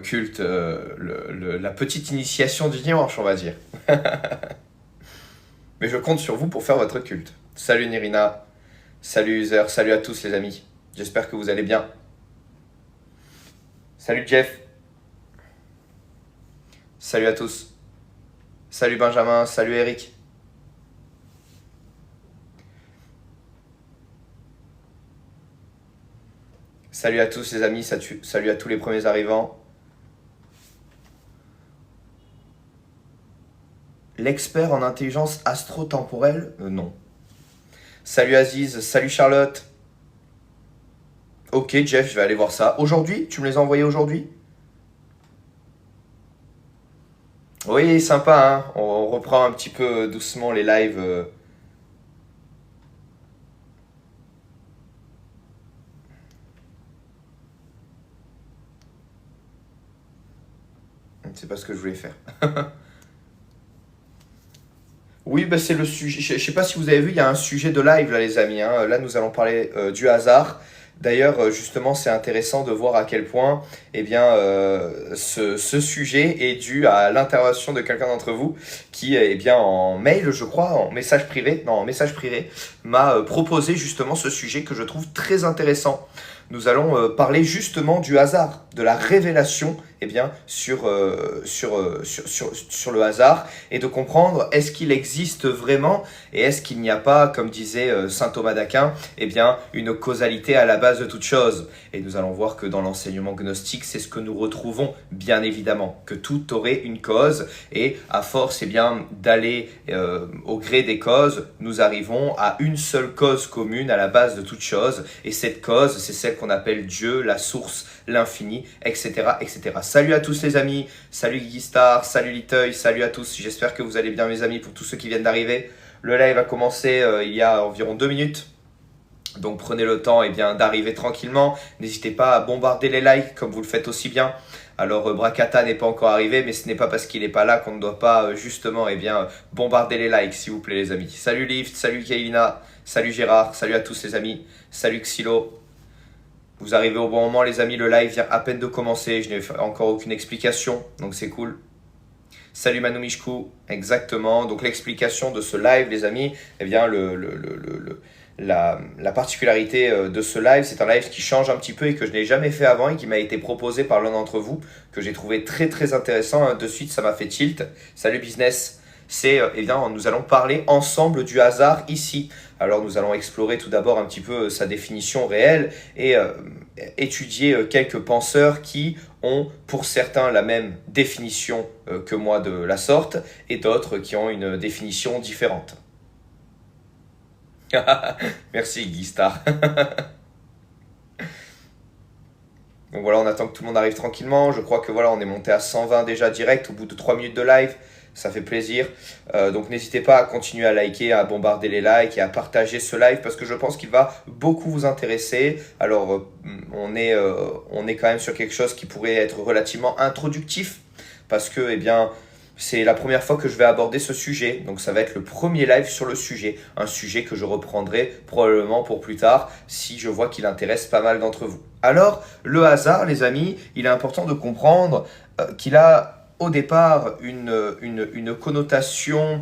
Culte, la petite initiation du dimanche, on va dire. Mais je compte sur vous pour faire votre culte. Salut Nirina, salut User, salut à tous les amis. J'espère que vous allez bien. Salut Jeff. Salut à tous. Salut Benjamin, salut Eric. Salut à tous les amis, salut à tous les premiers arrivants. L'expert en intelligence astro-temporelle non. Salut Aziz, salut Charlotte. Ok Jeff, je vais aller voir ça. Aujourd'hui? Tu me les as envoyés aujourd'hui? Oui, sympa, hein. On reprend un petit peu doucement les lives. C'est pas ce que je voulais faire. Oui, bah c'est le sujet. Je sais pas si vous avez vu, il y a un sujet de live là, les amis, hein. Là, nous allons parler du hasard. D'ailleurs, justement, c'est intéressant de voir à quel point, eh bien, ce sujet est dû à l'intervention de quelqu'un d'entre vous qui, eh bien, en mail, je crois, en message privé, non, en message privé, m'a proposé justement ce sujet que je trouve très intéressant. Nous allons parler justement du hasard, de la révélation, eh bien, sur le hasard et de comprendre est-ce qu'il existe vraiment et est-ce qu'il n'y a pas, comme disait saint Thomas d'Aquin, eh bien, une causalité à la base de toute chose. Et nous allons voir que dans l'enseignement gnostique, c'est ce que nous retrouvons, bien évidemment, que tout aurait une cause et à force, eh bien, d'aller au gré des causes, nous arrivons à une seule cause commune à la base de toute chose et cette cause, c'est celle qu'on appelle Dieu, la source, l'infini, etc., etc. Salut à tous les amis, salut Guistar, salut Liteuil, salut à tous, j'espère que vous allez bien mes amis, pour tous ceux qui viennent d'arriver. Le live a commencé il y a environ 2 minutes, donc prenez le temps eh bien, d'arriver tranquillement, n'hésitez pas à bombarder les likes comme vous le faites aussi bien. Alors Bracata n'est pas encore arrivé, mais ce n'est pas parce qu'il n'est pas là qu'on ne doit pas justement eh bien, bombarder les likes s'il vous plaît les amis. Salut Lift, salut Kailina, salut Gérard, salut à tous les amis, salut Xylo. Vous arrivez au bon moment les amis, le live vient à peine de commencer, je n'ai encore aucune explication, donc c'est cool. Salut Manu Mishku, exactement, donc l'explication de ce live les amis, eh bien la particularité de ce live, c'est un live qui change un petit peu et que je n'ai jamais fait avant et qui m'a été proposé par l'un d'entre vous, que j'ai trouvé très très intéressant, de suite ça m'a fait tilt. Salut business, c'est eh bien nous allons parler ensemble du hasard ici. Alors nous allons explorer tout d'abord un petit peu sa définition réelle et étudier quelques penseurs qui ont pour certains la même définition que moi de la sorte et d'autres qui ont une définition différente. Merci Guy Star. Donc voilà, on attend que tout le monde arrive tranquillement. Je crois que voilà, on est monté à 120 déjà direct au bout de 3 minutes de live. Ça fait plaisir. Donc n'hésitez pas à continuer à liker, à bombarder les likes et à partager ce live parce que je pense qu'il va beaucoup vous intéresser. Alors on est quand même sur quelque chose qui pourrait être relativement introductif parce que eh bien c'est la première fois que je vais aborder ce sujet, donc ça va être le premier live sur le sujet, un sujet que je reprendrai probablement pour plus tard si je vois qu'il intéresse pas mal d'entre vous. Alors, le hasard, les amis, il est important de comprendre qu'il a au départ une connotation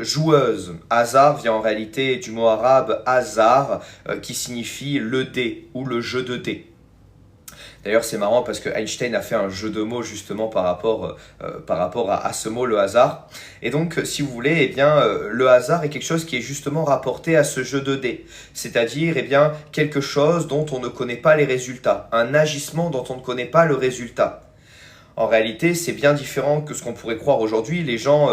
joueuse. Hasard vient en réalité du mot arabe hasard qui signifie le dé ou le jeu de dés. D'ailleurs, c'est marrant parce que Einstein a fait un jeu de mots justement par rapport à ce mot, le hasard. Et donc, si vous voulez, eh bien, le hasard est quelque chose qui est justement rapporté à ce jeu de dés. C'est-à-dire, eh bien, quelque chose dont on ne connaît pas les résultats. Un agissement dont on ne connaît pas le résultat. En réalité, c'est bien différent que ce qu'on pourrait croire aujourd'hui. Les gens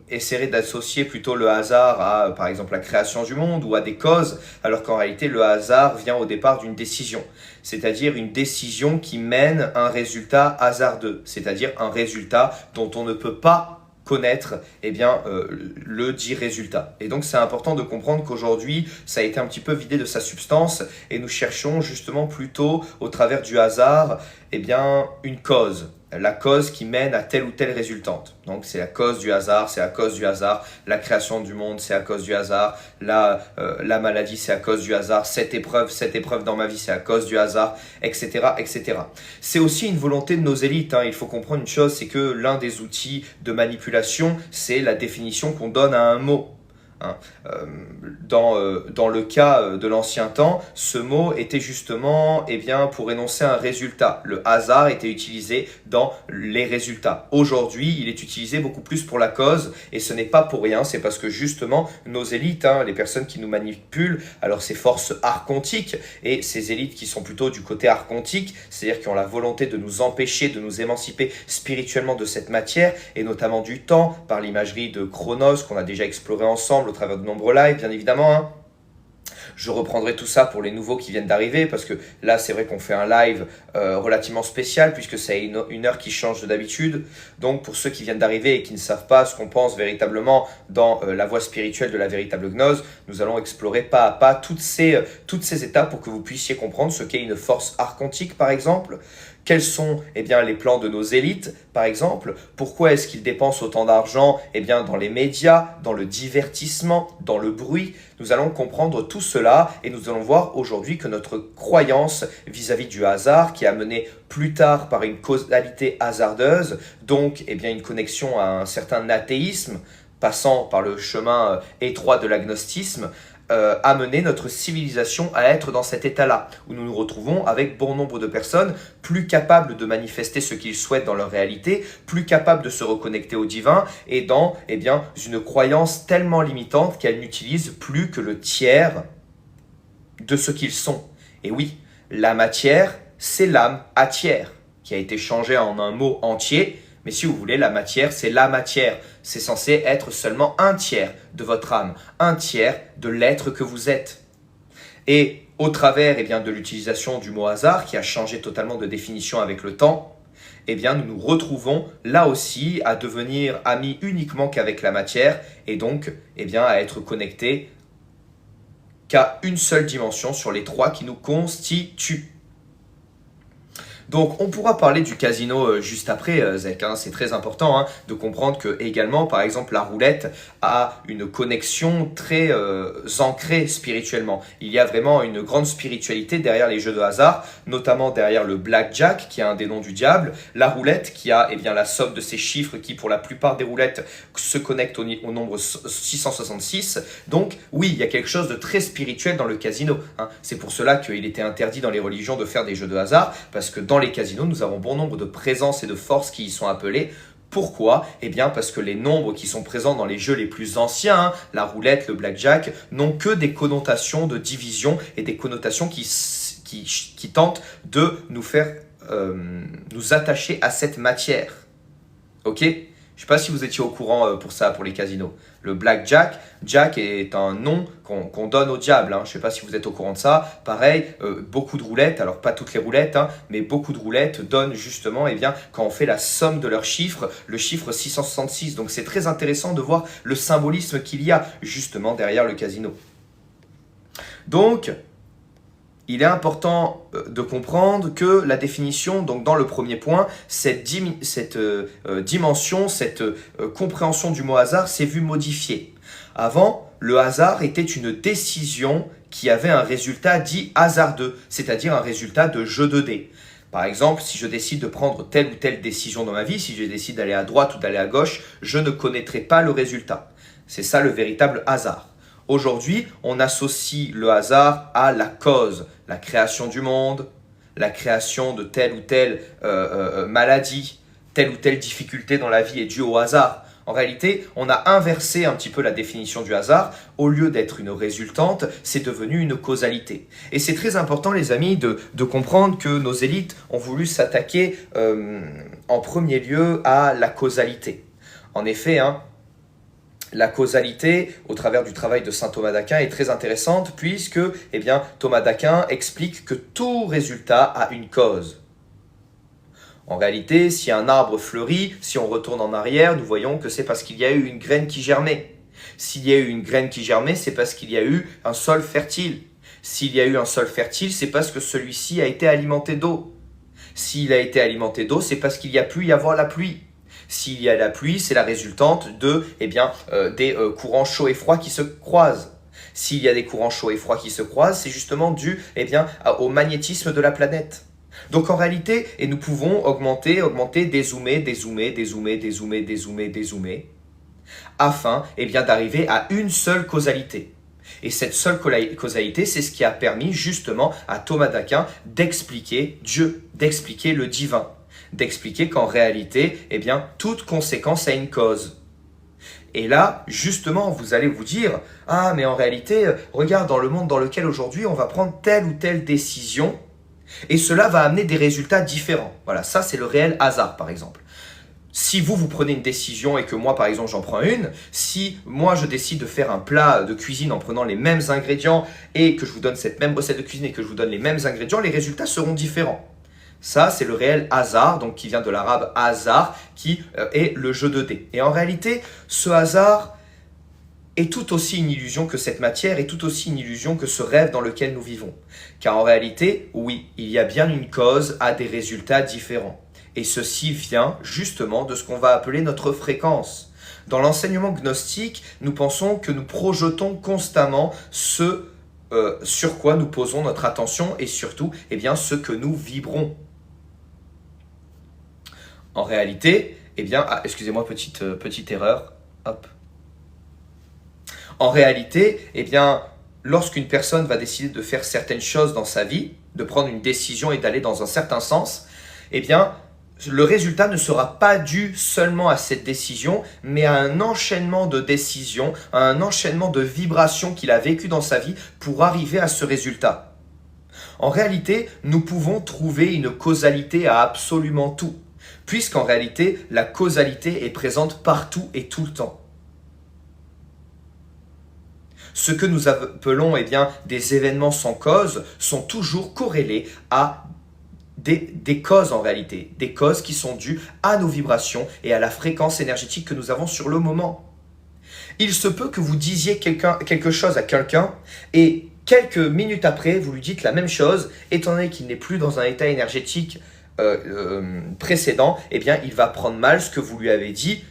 essaieraient d'associer plutôt le hasard à, par exemple, la création du monde ou à des causes, alors qu'en réalité, le hasard vient au départ d'une décision. C'est-à-dire une décision qui mène à un résultat hasardeux, c'est-à-dire un résultat dont on ne peut pas connaître eh bien, le dit résultat. Et donc c'est important de comprendre qu'aujourd'hui ça a été un petit peu vidé de sa substance et nous cherchons justement plutôt au travers du hasard eh bien, une cause. la cause qui mène à telle ou telle résultante. Donc c'est la cause du hasard, c'est à cause du hasard, la création du monde c'est à cause du hasard, la maladie c'est à cause du hasard, cette épreuve dans ma vie c'est à cause du hasard, etc. etc. C'est aussi une volonté de nos élites, hein. Il faut comprendre une chose, c'est que l'un des outils de manipulation, c'est la définition qu'on donne à un mot. Dans le cas de l'ancien temps, ce mot était justement pour énoncer un résultat. Le hasard était utilisé dans les résultats. Aujourd'hui, il est utilisé beaucoup plus pour la cause et ce n'est pas pour rien, c'est parce que justement nos élites, les personnes qui nous manipulent, alors ces forces archontiques et ces élites qui sont plutôt du côté archontique, c'est-à-dire qui ont la volonté de nous empêcher, de nous émanciper spirituellement de cette matière et notamment du temps par l'imagerie de Chronos qu'on a déjà exploré ensemble au travers de nombreux lives, bien évidemment. Je reprendrai tout ça pour les nouveaux qui viennent d'arriver, parce que là, c'est vrai qu'on fait un live relativement spécial, puisque c'est une heure qui change de d'habitude. Donc, pour ceux qui viennent d'arriver et qui ne savent pas ce qu'on pense véritablement dans la voie spirituelle de la véritable gnose, nous allons explorer pas à pas toutes ces étapes pour que vous puissiez comprendre ce qu'est une force archontique, par exemple. Quels sont les plans de nos élites, par exemple? Pourquoi est-ce qu'ils dépensent autant d'argent dans les médias, dans le divertissement, dans le bruit? Nous allons comprendre tout cela et nous allons voir aujourd'hui que notre croyance vis-à-vis du hasard, qui est amenée plus tard par une causalité hasardeuse, donc une connexion à un certain athéisme, passant par le chemin étroit de l'agnostisme, amener notre civilisation à être dans cet état-là, où nous nous retrouvons avec bon nombre de personnes plus capables de manifester ce qu'ils souhaitent dans leur réalité, plus capables de se reconnecter au divin, et dans une croyance tellement limitante qu'elles n'utilisent plus que le tiers de ce qu'ils sont. Et oui, la matière, c'est l'âme à tiers, qui a été changée en un mot entier. Mais si vous voulez, la matière, c'est la matière. C'est censé être seulement un tiers de votre âme, un tiers de l'être que vous êtes. Et au travers de l'utilisation du mot hasard, qui a changé totalement de définition avec le temps, nous nous retrouvons là aussi à devenir amis uniquement qu'avec la matière et donc à être connectés qu'à une seule dimension sur les trois qui nous constituent. Donc on pourra parler du casino juste après, Zek, c'est très important de comprendre que également, par exemple, la roulette a une connexion très ancrée spirituellement. Il y a vraiment une grande spiritualité derrière les jeux de hasard, notamment derrière le blackjack, qui est un des noms du diable, la roulette, qui a la somme de ces chiffres qui, pour la plupart des roulettes, se connectent au nombre 666. Donc oui, il y a quelque chose de très spirituel dans le casino. C'est pour cela qu'il était interdit dans les religions de faire des jeux de hasard, parce que dans les casinos, nous avons bon nombre de présences et de forces qui y sont appelées. Pourquoi? Parce que les nombres qui sont présents dans les jeux les plus anciens, la roulette, le blackjack, n'ont que des connotations de division et des connotations qui tentent de nous faire nous attacher à cette matière. Ok? Je ne sais pas si vous étiez au courant pour ça, pour les casinos. Le blackjack, Jack est un nom qu'on donne au diable. Je ne sais pas si vous êtes au courant de ça. Pareil, beaucoup de roulettes, alors pas toutes les roulettes, mais beaucoup de roulettes donnent justement, quand on fait la somme de leurs chiffres, le chiffre 666. Donc c'est très intéressant de voir le symbolisme qu'il y a justement derrière le casino. Donc, il est important de comprendre que la définition, donc dans le premier point, cette dimension, cette compréhension du mot hasard s'est vue modifiée. Avant, le hasard était une décision qui avait un résultat dit hasardeux, c'est-à-dire un résultat de jeu de dés. Par exemple, si je décide de prendre telle ou telle décision dans ma vie, si je décide d'aller à droite ou d'aller à gauche, je ne connaîtrai pas le résultat. C'est ça le véritable hasard. Aujourd'hui, on associe le hasard à la cause, la création du monde, la création de telle ou telle maladie, telle ou telle difficulté dans la vie est due au hasard. En réalité, on a inversé un petit peu la définition du hasard. Au lieu d'être une résultante, c'est devenu une causalité. Et c'est très important, les amis, de comprendre que nos élites ont voulu s'attaquer en premier lieu à la causalité. En effet, la causalité, au travers du travail de saint Thomas d'Aquin, est très intéressante puisque Thomas d'Aquin explique que tout résultat a une cause. En réalité, si un arbre fleurit, si on retourne en arrière, nous voyons que c'est parce qu'il y a eu une graine qui germait. S'il y a eu une graine qui germait, c'est parce qu'il y a eu un sol fertile. S'il y a eu un sol fertile, c'est parce que celui-ci a été alimenté d'eau. S'il a été alimenté d'eau, c'est parce qu'il y a pu y avoir la pluie. S'il y a la pluie, c'est la résultante de, des courants chauds et froids qui se croisent. S'il y a des courants chauds et froids qui se croisent, c'est justement dû au magnétisme de la planète. Donc en réalité, et nous pouvons augmenter, dézoomer, afin d'arriver à une seule causalité. Et cette seule causalité, c'est ce qui a permis justement à Thomas d'Aquin d'expliquer Dieu, d'expliquer le divin, d'expliquer qu'en réalité, toute conséquence a une cause. Et là, justement, vous allez vous dire, ah, mais en réalité, regarde, dans le monde dans lequel aujourd'hui, on va prendre telle ou telle décision, et cela va amener des résultats différents. Voilà, ça c'est le réel hasard, par exemple. Si vous prenez une décision et que moi, par exemple, j'en prends une, si moi, je décide de faire un plat de cuisine en prenant les mêmes ingrédients et que je vous donne cette même recette de cuisine et que je vous donne les mêmes ingrédients, les résultats seront différents. Ça, c'est le réel hasard, donc qui vient de l'arabe hasard, qui est le jeu de dés. Et en réalité, ce hasard est tout aussi une illusion que cette matière, est tout aussi une illusion que ce rêve dans lequel nous vivons. Car en réalité, oui, il y a bien une cause à des résultats différents. Et ceci vient justement de ce qu'on va appeler notre fréquence. Dans l'enseignement gnostique, nous pensons que nous projetons constamment ce sur quoi nous posons notre attention et surtout ce que nous vibrons. En réalité, excusez-moi, petite erreur. Hop. En réalité, lorsqu'une personne va décider de faire certaines choses dans sa vie, de prendre une décision et d'aller dans un certain sens, le résultat ne sera pas dû seulement à cette décision, mais à un enchaînement de décisions, à un enchaînement de vibrations qu'il a vécues dans sa vie pour arriver à ce résultat. En réalité, nous pouvons trouver une causalité à absolument tout, puisqu'en réalité, la causalité est présente partout et tout le temps. Ce que nous appelons des événements sans cause sont toujours corrélés à des causes en réalité, des causes qui sont dues à nos vibrations et à la fréquence énergétique que nous avons sur le moment. Il se peut que vous disiez quelque chose à quelqu'un et quelques minutes après, vous lui dites la même chose, étant donné qu'il n'est plus dans un état énergétique précédent, il va prendre mal ce que vous lui avez dit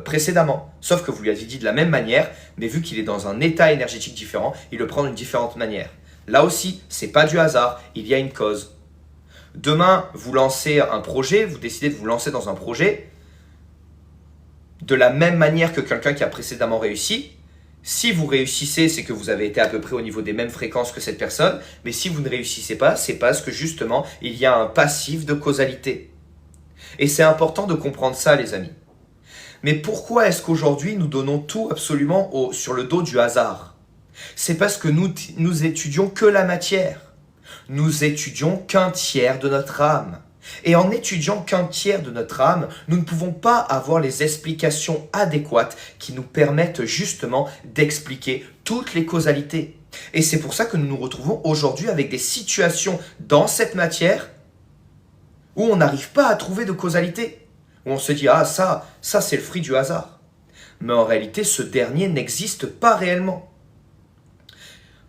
précédemment. Sauf que vous lui avez dit de la même manière, mais vu qu'il est dans un état énergétique différent, il le prend d'une différente manière. Là aussi, c'est pas du hasard, il y a une cause. Demain, vous lancez un projet, vous décidez de vous lancer dans un projet de la même manière que quelqu'un qui a précédemment réussi. Si vous réussissez, c'est que vous avez été à peu près au niveau des mêmes fréquences que cette personne, mais si vous ne réussissez pas, c'est parce que justement, il y a un passif de causalité. Et c'est important de comprendre ça, les amis. Mais pourquoi est-ce qu'aujourd'hui, nous donnons tout absolument sur le dos du hasard? C'est parce que nous étudions que la matière. Nous étudions qu'un tiers de notre âme. Et en étudiant qu'un tiers de notre âme, nous ne pouvons pas avoir les explications adéquates qui nous permettent justement d'expliquer toutes les causalités. Et c'est pour ça que nous nous retrouvons aujourd'hui avec des situations dans cette matière où on n'arrive pas à trouver de causalité. Où on se dit, ah ça c'est le fruit du hasard. Mais en réalité, ce dernier n'existe pas réellement.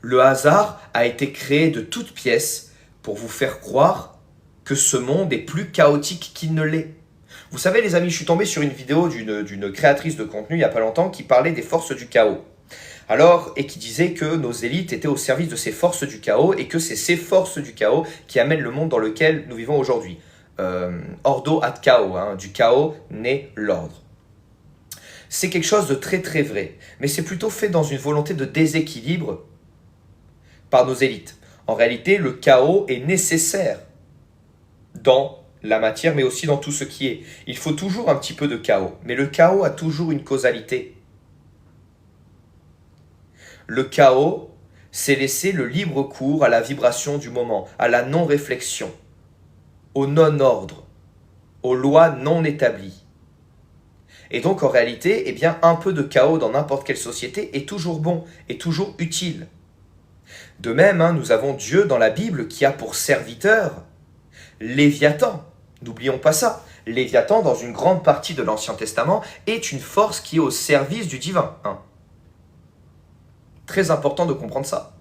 Le hasard a été créé de toutes pièces pour vous faire croire que ce monde est plus chaotique qu'il ne l'est. Vous savez les amis, je suis tombé sur une vidéo d'une créatrice de contenu il n'y a pas longtemps qui parlait des forces du chaos. Et qui disait que nos élites étaient au service de ces forces du chaos et que c'est ces forces du chaos qui amènent le monde dans lequel nous vivons aujourd'hui. Ordo ad chaos, du chaos naît l'ordre. C'est quelque chose de très très vrai, mais c'est plutôt fait dans une volonté de déséquilibre par nos élites. En réalité, le chaos est nécessaire dans la matière, mais aussi dans tout ce qui est. Il faut toujours un petit peu de chaos, mais le chaos a toujours une causalité. Le chaos, c'est laisser le libre cours à la vibration du moment, à la non-réflexion, au non-ordre, aux lois non établies. Et donc, en réalité, un peu de chaos dans n'importe quelle société est toujours bon, est toujours utile. De même, nous avons Dieu dans la Bible qui a pour serviteur Léviathan. N'oublions pas ça. Léviathan, dans une grande partie de l'Ancien Testament, est une force qui est au service du divin. Très important de comprendre ça.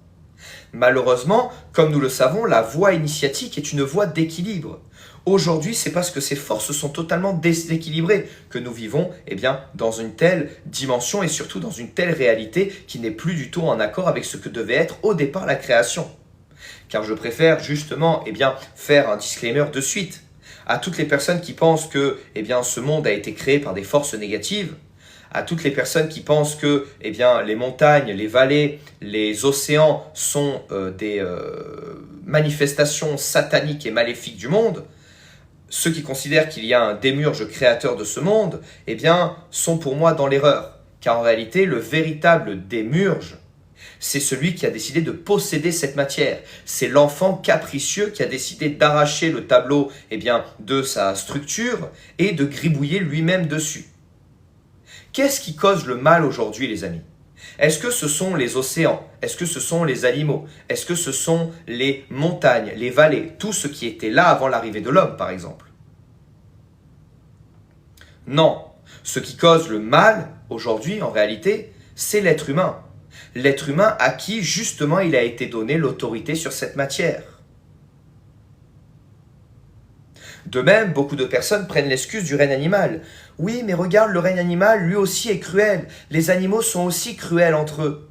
Malheureusement, comme nous le savons, la voie initiatique est une voie d'équilibre. Aujourd'hui, c'est parce que ces forces sont totalement déséquilibrées que nous vivons dans une telle dimension et surtout dans une telle réalité qui n'est plus du tout en accord avec ce que devait être au départ la création. Car je préfère justement faire un disclaimer de suite à toutes les personnes qui pensent que ce monde a été créé par des forces négatives, à toutes les personnes qui pensent que les montagnes, les vallées, les océans sont des manifestations sataniques et maléfiques du monde. Ceux qui considèrent qu'il y a un démiurge créateur de ce monde, sont pour moi dans l'erreur. Car en réalité, le véritable démiurge, c'est celui qui a décidé de posséder cette matière. C'est l'enfant capricieux qui a décidé d'arracher le tableau de sa structure et de gribouiller lui-même dessus. Qu'est-ce qui cause le mal aujourd'hui, les amis? Est-ce que ce sont les océans? Est-ce que ce sont les animaux? Est-ce que ce sont les montagnes, les vallées, tout ce qui était là avant l'arrivée de l'homme, par exemple? Non. Ce qui cause le mal, aujourd'hui, en réalité, c'est l'être humain. L'être humain à qui, justement, il a été donné l'autorité sur cette matière. De même, beaucoup de personnes prennent l'excuse du règne animal. Oui, mais regarde, le règne animal, lui aussi est cruel. Les animaux sont aussi cruels entre eux.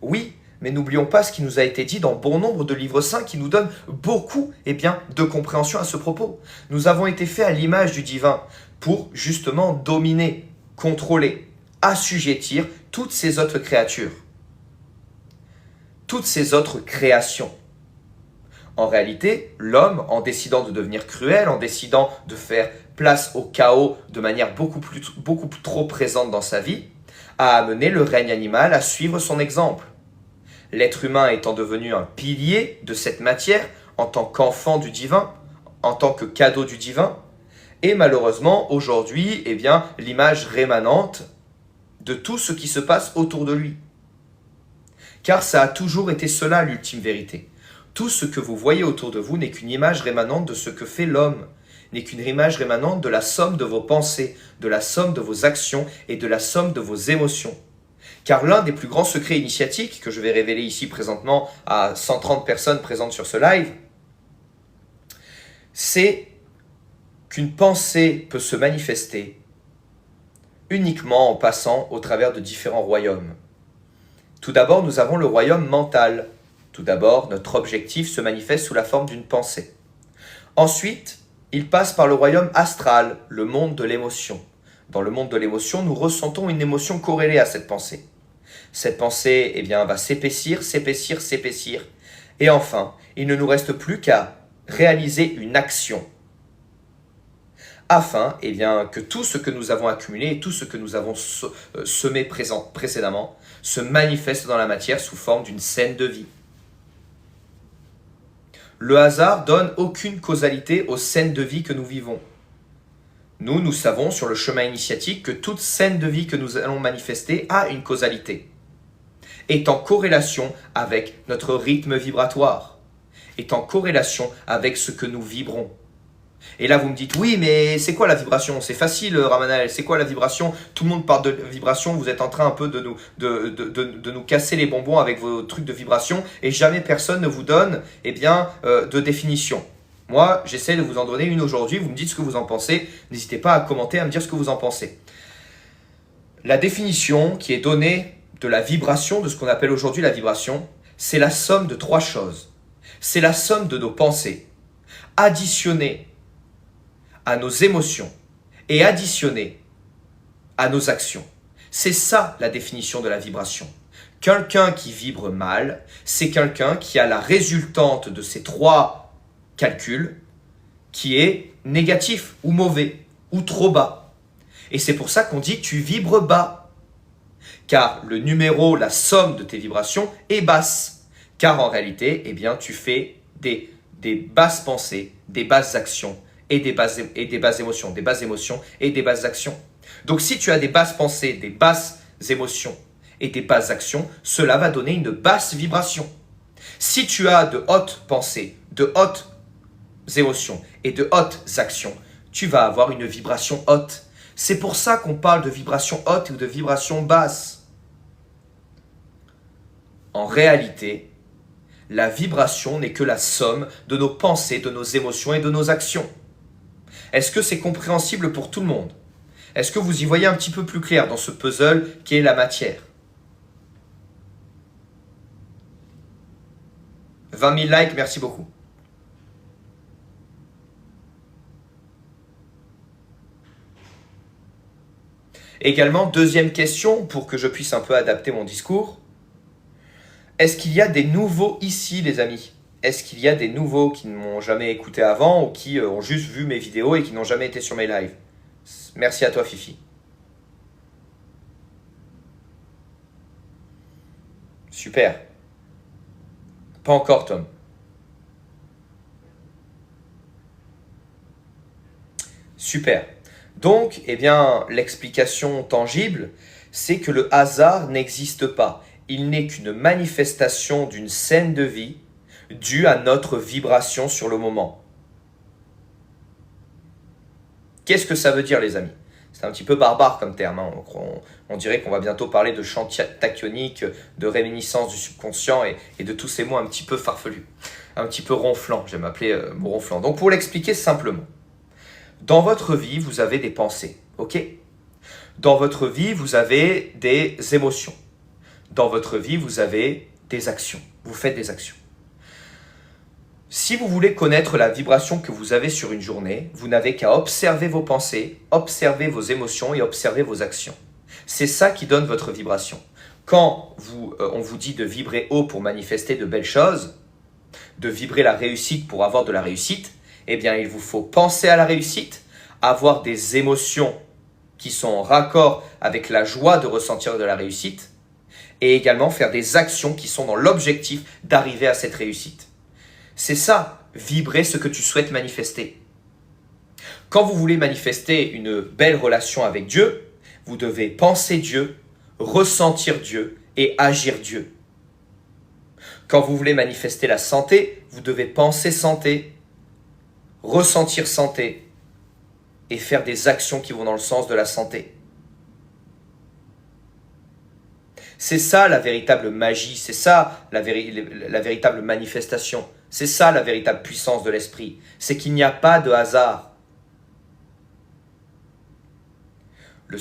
Oui, mais n'oublions pas ce qui nous a été dit dans bon nombre de livres saints qui nous donnent beaucoup de compréhension à ce propos. Nous avons été faits à l'image du divin pour justement dominer, contrôler, assujettir toutes ces autres créatures, toutes ces autres créations. En réalité, l'homme, en décidant de devenir cruel, en décidant de faire place au chaos de manière beaucoup trop présente dans sa vie, a amené le règne animal à suivre son exemple. L'être humain étant devenu un pilier de cette matière en tant qu'enfant du divin, en tant que cadeau du divin, et malheureusement, aujourd'hui, l'image rémanente de tout ce qui se passe autour de lui. Car ça a toujours été cela l'ultime vérité. Tout ce que vous voyez autour de vous n'est qu'une image rémanente de ce que fait l'homme, n'est qu'une image rémanente de la somme de vos pensées, de la somme de vos actions et de la somme de vos émotions. Car l'un des plus grands secrets initiatiques que je vais révéler ici présentement à 130 personnes présentes sur ce live, c'est qu'une pensée peut se manifester uniquement en passant au travers de différents royaumes. Tout d'abord, nous avons le royaume mental. Tout d'abord, notre objectif se manifeste sous la forme d'une pensée. Ensuite, il passe par le royaume astral, le monde de l'émotion. Dans le monde de l'émotion, nous ressentons une émotion corrélée à cette pensée. Cette pensée va s'épaissir. Et enfin, il ne nous reste plus qu'à réaliser une action afin que tout ce que nous avons accumulé et tout ce que nous avons semé précédemment se manifeste dans la matière sous forme d'une scène de vie. Le hasard donne aucune causalité aux scènes de vie que nous vivons. Nous savons sur le chemin initiatique que toute scène de vie que nous allons manifester a une causalité, est en corrélation avec notre rythme vibratoire, est en corrélation avec ce que nous vibrons. Et là, vous me dites, oui, mais c'est quoi la vibration? C'est facile, Ramanal, c'est quoi la vibration? Tout le monde parle de vibration, vous êtes en train un peu de nous casser les bonbons avec vos trucs de vibration, et jamais personne ne vous donne de définition. Moi, j'essaie de vous en donner une aujourd'hui, vous me dites ce que vous en pensez, n'hésitez pas à commenter, à me dire ce que vous en pensez. La définition qui est donnée de la vibration, de ce qu'on appelle aujourd'hui la vibration, c'est la somme de trois choses. C'est la somme de nos pensées, additionnées à nos émotions et additionnées à nos actions. C'est ça la définition de la vibration. Quelqu'un qui vibre mal, c'est quelqu'un qui a la résultante de ces trois calculs qui est négatif ou mauvais ou trop bas. Et c'est pour ça qu'on dit que tu vibres bas. Car le numéro, la somme de tes vibrations est basse. Car en réalité, tu fais des basses pensées, des basses actions et des basses émotions, des basses émotions et des basses actions. Donc si tu as des basses pensées, des basses émotions et des basses actions, cela va donner une basse vibration. Si tu as de hautes pensées, de hautes émotions et de hautes actions, tu vas avoir une vibration haute. C'est pour ça qu'on parle de vibration haute ou de vibration basse. En réalité, la vibration n'est que la somme de nos pensées, de nos émotions et de nos actions. Est-ce que c'est compréhensible pour tout le monde? Est-ce que vous y voyez un petit peu plus clair dans ce puzzle qui est la matière? 20 000 likes, merci beaucoup. Également, deuxième question, pour que je puisse un peu adapter mon discours. Est-ce qu'il y a des nouveaux ici, les amis? Est-ce qu'il y a des nouveaux qui ne m'ont jamais écouté avant ou qui ont juste vu mes vidéos et qui n'ont jamais été sur mes lives? Merci à toi, Fifi. Super. Pas encore, Tom. Super. Donc, eh bien, l'explication tangible, c'est que le hasard n'existe pas. Il n'est qu'une manifestation d'une scène de vie due à notre vibration sur le moment. Qu'est-ce que ça veut dire, les amis? C'est un petit peu barbare comme terme. Hein. On dirait qu'on va bientôt parler de champ tachyonique, de réminiscence du subconscient et de tous ces mots un petit peu farfelus, un petit peu ronflants. J'aime appeler mot ronflant. Donc, pour l'expliquer simplement, dans votre vie, vous avez des pensées, ok? Dans votre vie, vous avez des émotions. Dans votre vie, vous avez des actions. Vous faites des actions. Si vous voulez connaître la vibration que vous avez sur une journée, vous n'avez qu'à observer vos pensées, observer vos émotions et observer vos actions. C'est ça qui donne votre vibration. Quand on vous dit de vibrer haut pour manifester de belles choses, de vibrer la réussite pour avoir de la réussite, eh bien, il vous faut penser à la réussite, avoir des émotions qui sont en raccord avec la joie de ressentir de la réussite et également faire des actions qui sont dans l'objectif d'arriver à cette réussite. C'est ça, vibrer ce que tu souhaites manifester. Quand vous voulez manifester une belle relation avec Dieu, vous devez penser Dieu, ressentir Dieu et agir Dieu. Quand vous voulez manifester la santé, vous devez penser santé, ressentir santé et faire des actions qui vont dans le sens de la santé. C'est ça la véritable magie, c'est ça la véritable manifestation, c'est ça la véritable puissance de l'esprit, c'est qu'il n'y a pas de hasard. La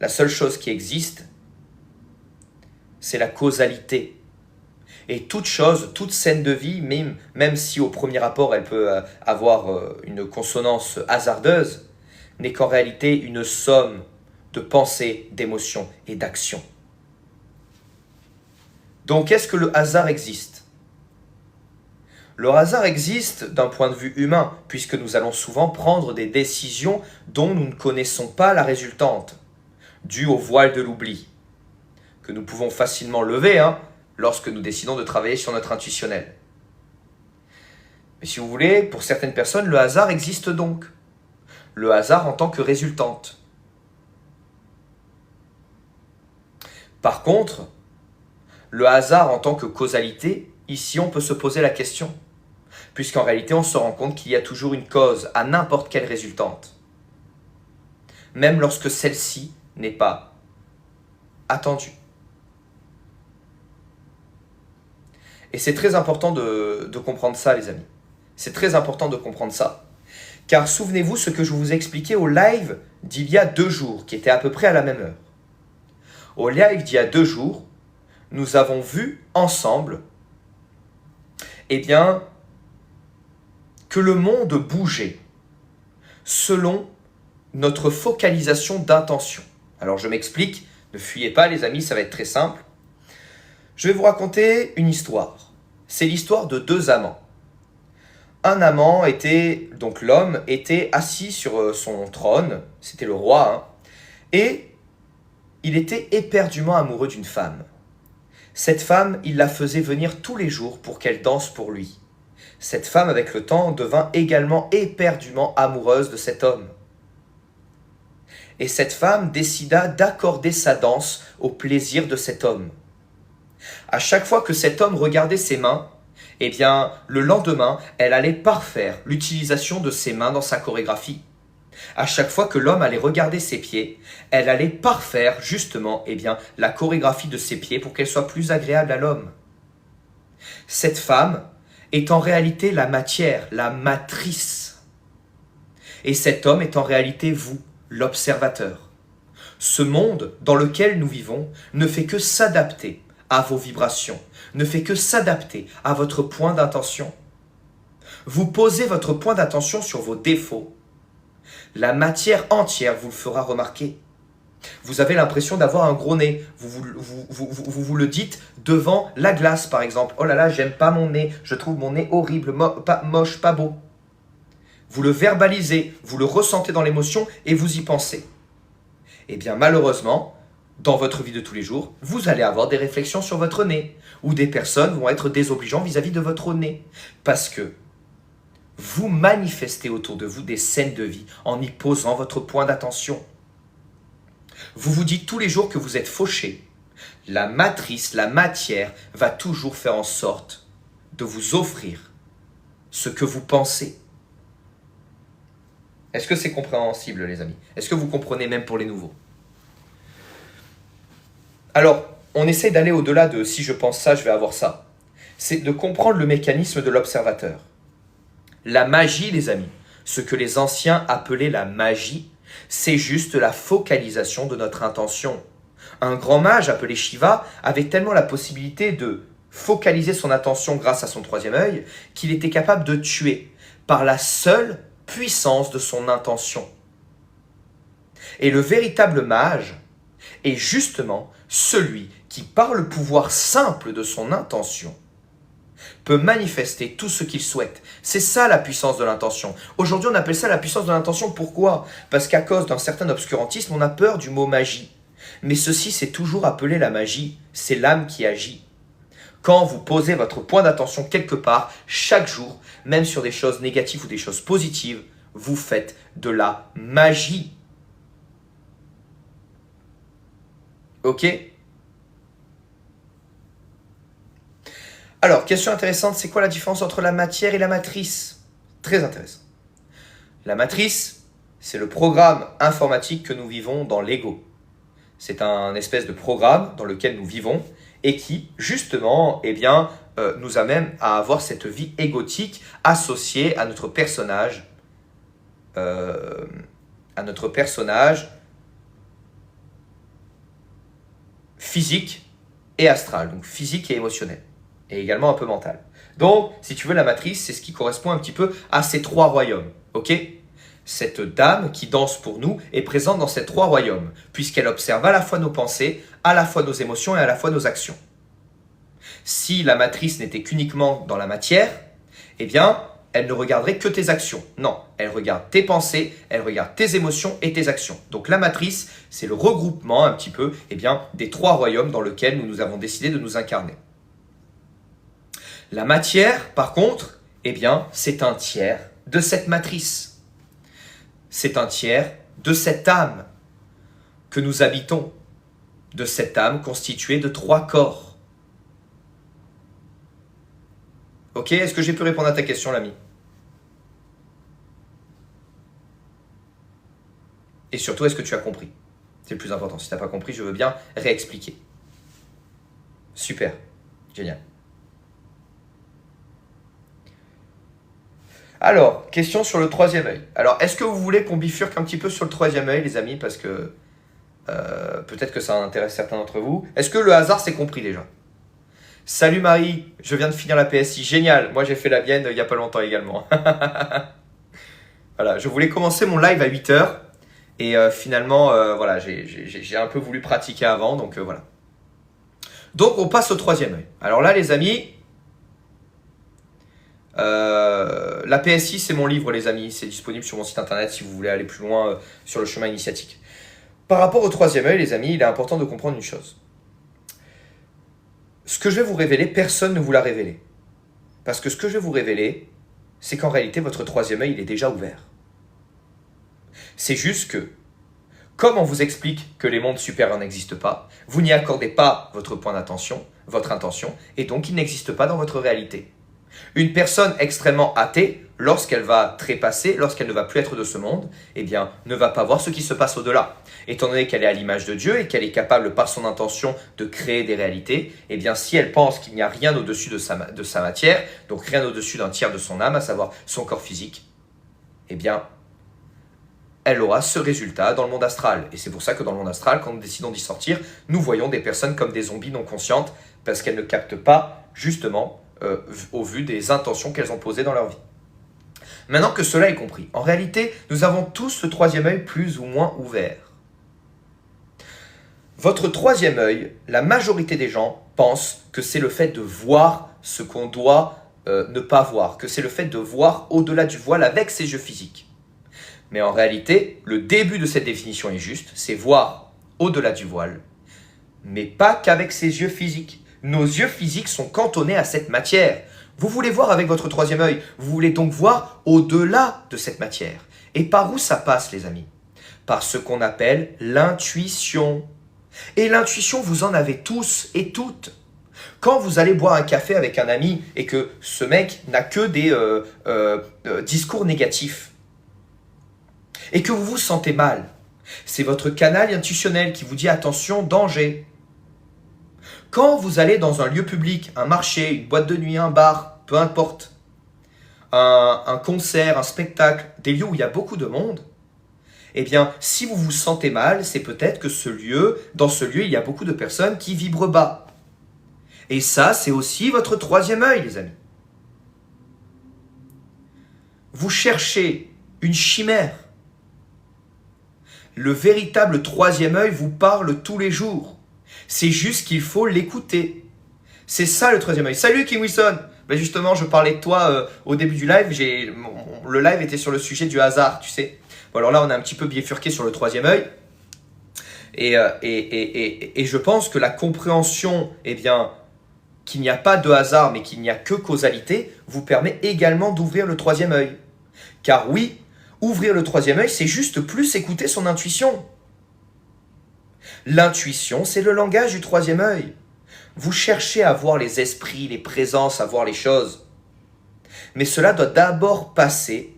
seule chose qui existe, c'est la causalité. Et toute chose, toute scène de vie, même si au premier abord elle peut avoir une consonance hasardeuse, n'est qu'en réalité une somme de pensées, d'émotions et d'actions. Donc, est-ce que le hasard existe? Le hasard existe d'un point de vue humain, puisque nous allons souvent prendre des décisions dont nous ne connaissons pas la résultante, due au voile de l'oubli, que nous pouvons facilement lever, lorsque nous décidons de travailler sur notre intuitionnel. Mais si vous voulez, pour certaines personnes, le hasard existe donc. Le hasard en tant que résultante. Par contre, le hasard en tant que causalité, ici on peut se poser la question. Puisqu'en réalité on se rend compte qu'il y a toujours une cause à n'importe quelle résultante. Même lorsque celle-ci n'est pas attendue. Et c'est très important de comprendre ça, les amis. C'est très important de comprendre ça. Car souvenez-vous ce que je vous ai expliqué au live d'il y a 2 jours, qui était à peu près à la même heure. Au live d'il y a 2 jours, nous avons vu ensemble, eh bien, que le monde bougeait selon notre focalisation d'intention. Alors je m'explique, ne fuyez pas les amis, ça va être très simple. Je vais vous raconter une histoire. C'est l'histoire de 2 amants. Un amant donc l'homme était assis sur son trône, c'était le roi, et il était éperdument amoureux d'une femme. Cette femme, il la faisait venir tous les jours pour qu'elle danse pour lui. Cette femme, avec le temps, devint également éperdument amoureuse de cet homme. Et cette femme décida d'accorder sa danse au plaisir de cet homme. À chaque fois que cet homme regardait ses mains, eh bien, le lendemain, elle allait parfaire l'utilisation de ses mains dans sa chorégraphie. À chaque fois que l'homme allait regarder ses pieds, elle allait parfaire justement la chorégraphie de ses pieds pour qu'elle soit plus agréable à l'homme. Cette femme, est en réalité la matière, la matrice. Et cet homme est en réalité vous, l'observateur. Ce monde dans lequel nous vivons ne fait que s'adapter à vos vibrations, ne fait que s'adapter à votre point d'intention. Vous posez votre point d'attention sur vos défauts. La matière entière vous le fera remarquer. Vous avez l'impression d'avoir un gros nez. Vous le dites devant la glace, par exemple. Oh là là, j'aime pas mon nez. Je trouve mon nez horrible, moche, pas beau. Vous le verbalisez, vous le ressentez dans l'émotion et vous y pensez. Eh bien, malheureusement, dans votre vie de tous les jours, vous allez avoir des réflexions sur votre nez. Ou des personnes vont être désobligeantes vis-à-vis de votre nez. Parce que vous manifestez autour de vous des scènes de vie en y posant votre point d'attention. Vous vous dites tous les jours que vous êtes fauché. La matrice, la matière va toujours faire en sorte de vous offrir ce que vous pensez. Est-ce que c'est compréhensible, les amis? Est-ce que vous comprenez même pour les nouveaux? Alors, on essaie d'aller au-delà de « si je pense ça, je vais avoir ça ». C'est de comprendre le mécanisme de l'observateur. La magie, les amis, ce que les anciens appelaient la magie, c'est juste la focalisation de notre intention. Un grand mage appelé Shiva avait tellement la possibilité de focaliser son attention grâce à son troisième œil qu'il était capable de tuer par la seule puissance de son intention. Et le véritable mage est justement celui qui, par le pouvoir simple de son intention, peut manifester tout ce qu'il souhaite. C'est ça la puissance de l'intention. Aujourd'hui, on appelle ça la puissance de l'intention. Pourquoi? Parce qu'à cause d'un certain obscurantisme, on a peur du mot magie. Mais ceci, c'est toujours appelé la magie. C'est l'âme qui agit. Quand vous posez votre point d'attention quelque part, chaque jour, même sur des choses négatives ou des choses positives, vous faites de la magie. Ok? Alors, question intéressante, c'est quoi la différence entre la matière et la matrice? Très intéressant. La matrice, c'est le programme informatique que nous vivons dans l'ego. C'est un espèce de programme dans lequel nous vivons et qui, justement, nous amène à avoir cette vie égotique associée à notre personnage, physique et astral, donc physique et émotionnel. Et également un peu mental. Donc, si tu veux, la matrice, c'est ce qui correspond un petit peu à ces trois royaumes. Ok? Cette dame qui danse pour nous est présente dans ces trois royaumes, puisqu'elle observe à la fois nos pensées, à la fois nos émotions et à la fois nos actions. Si la matrice n'était qu'uniquement dans la matière, eh bien, elle ne regarderait que tes actions. Non, elle regarde tes pensées, elle regarde tes émotions et tes actions. Donc la matrice, c'est le regroupement un petit peu des trois royaumes dans lesquels nous avons décidé de nous incarner. La matière, par contre, c'est un tiers de cette matrice. C'est un tiers de cette âme que nous habitons, de cette âme constituée de trois corps. Ok, est-ce que j'ai pu répondre à ta question, l'ami? Et surtout, est-ce que tu as compris? C'est le plus important. Si tu n'as pas compris, je veux bien réexpliquer. Super, génial. Alors, question sur le troisième œil. Alors, est-ce que vous voulez qu'on bifurque un petit peu sur le troisième œil, les amis? Parce que peut-être que ça intéresse certains d'entre vous. Est-ce que le hasard s'est compris déjà? Salut Marie, je viens de finir la PSI. Génial, moi j'ai fait la mienne il n'y a pas longtemps également. Voilà, je voulais commencer mon live à 8h. Et finalement, voilà, j'ai un peu voulu pratiquer avant. Donc voilà. Donc, on passe au troisième œil. Alors là, les amis... la PSI, c'est mon livre, les amis. C'est disponible sur mon site internet si vous voulez aller plus loin sur le chemin initiatique. Par rapport au troisième œil, les amis, il est important de comprendre une chose. Ce que je vais vous révéler, personne ne vous l'a révélé. Parce que ce que je vais vous révéler, c'est qu'en réalité, votre troisième œil, il est déjà ouvert. C'est juste que, comme on vous explique que les mondes supérieurs n'existent pas, vous n'y accordez pas votre point d'attention, votre intention, et donc il n'existe pas dans votre réalité. Une personne extrêmement athée lorsqu'elle va trépasser, lorsqu'elle ne va plus être de ce monde, eh bien, ne va pas voir ce qui se passe au-delà. Étant donné qu'elle est à l'image de Dieu et qu'elle est capable, par son intention, de créer des réalités, eh bien, si elle pense qu'il n'y a rien au-dessus de sa matière, donc rien au-dessus d'un tiers de son âme, à savoir son corps physique, eh bien, elle aura ce résultat dans le monde astral. Et c'est pour ça que dans le monde astral, quand nous décidons d'y sortir, nous voyons des personnes comme des zombies non conscientes, parce qu'elles ne captent pas, justement, au vu des intentions qu'elles ont posées dans leur vie. Maintenant que cela est compris, en réalité, nous avons tous le troisième œil plus ou moins ouvert. Votre troisième œil, la majorité des gens pensent que c'est le fait de voir ce qu'on doit ne pas voir, que c'est le fait de voir au-delà du voile avec ses yeux physiques. Mais en réalité, le début de cette définition est juste, c'est voir au-delà du voile, mais pas qu'avec ses yeux physiques. Nos yeux physiques sont cantonnés à cette matière. Vous voulez voir avec votre troisième œil, vous voulez donc voir au-delà de cette matière. Et par où ça passe, les amis? Par ce qu'on appelle l'intuition. Et l'intuition, vous en avez tous et toutes. Quand vous allez boire un café avec un ami et que ce mec n'a que des discours négatifs, et que vous vous sentez mal, c'est votre canal intuitionnel qui vous dit attention, danger. Quand vous allez dans un lieu public, un marché, une boîte de nuit, un bar, peu importe, un concert, un spectacle, des lieux où il y a beaucoup de monde, eh bien, si vous vous sentez mal, c'est peut-être que dans ce lieu, il y a beaucoup de personnes qui vibrent bas. Et ça, c'est aussi votre troisième œil, les amis. Vous cherchez une chimère. Le véritable troisième œil vous parle tous les jours. C'est juste qu'il faut l'écouter. C'est ça le troisième œil. Salut Kim Wilson. Ben justement, je parlais de toi au début du live. Le live était sur le sujet du hasard, tu sais. Bon, alors là, on a un petit peu bifurqué sur le troisième œil. Et je pense que la compréhension, eh bien, qu'il n'y a pas de hasard, mais qu'il n'y a que causalité, vous permet également d'ouvrir le troisième œil. Car oui, ouvrir le troisième œil, c'est juste plus écouter son intuition. L'intuition, c'est le langage du troisième œil. Vous cherchez à voir les esprits, les présences, à voir les choses. Mais cela doit d'abord passer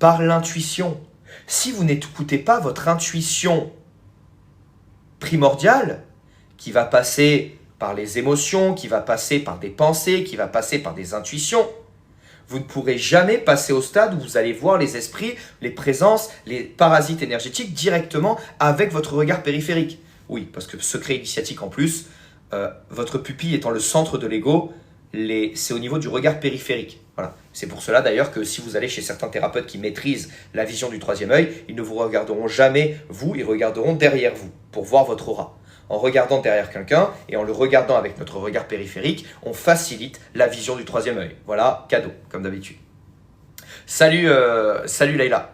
par l'intuition. Si vous n'écoutez pas votre intuition primordiale, qui va passer par les émotions, qui va passer par des pensées, qui va passer par des intuitions, vous ne pourrez jamais passer au stade où vous allez voir les esprits, les présences, les parasites énergétiques directement avec votre regard périphérique. Oui, parce que secret initiatique en plus, votre pupille étant le centre de l'ego, c'est au niveau du regard périphérique. Voilà. C'est pour cela d'ailleurs que si vous allez chez certains thérapeutes qui maîtrisent la vision du troisième œil, ils ne vous regarderont jamais vous, ils regarderont derrière vous pour voir votre aura. En regardant derrière quelqu'un et en le regardant avec notre regard périphérique, on facilite la vision du troisième œil. Voilà, cadeau, comme d'habitude. Salut Leïla.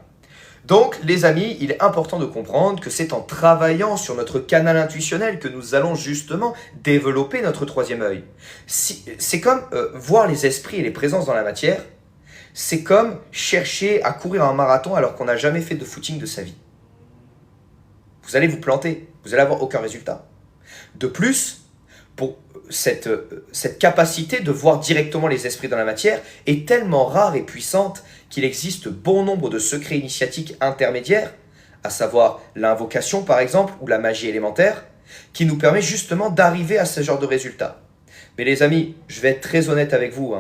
Donc, les amis, il est important de comprendre que c'est en travaillant sur notre canal intuitionnel que nous allons justement développer notre troisième œil. C'est comme voir les esprits et les présences dans la matière, c'est comme chercher à courir un marathon alors qu'on n'a jamais fait de footing de sa vie. Vous allez vous planter, vous n'allez avoir aucun résultat. De plus, pour cette capacité de voir directement les esprits dans la matière est tellement rare et puissante qu'il existe bon nombre de secrets initiatiques intermédiaires, à savoir l'invocation par exemple, ou la magie élémentaire, qui nous permet justement d'arriver à ce genre de résultats. Mais les amis, je vais être très honnête avec vous,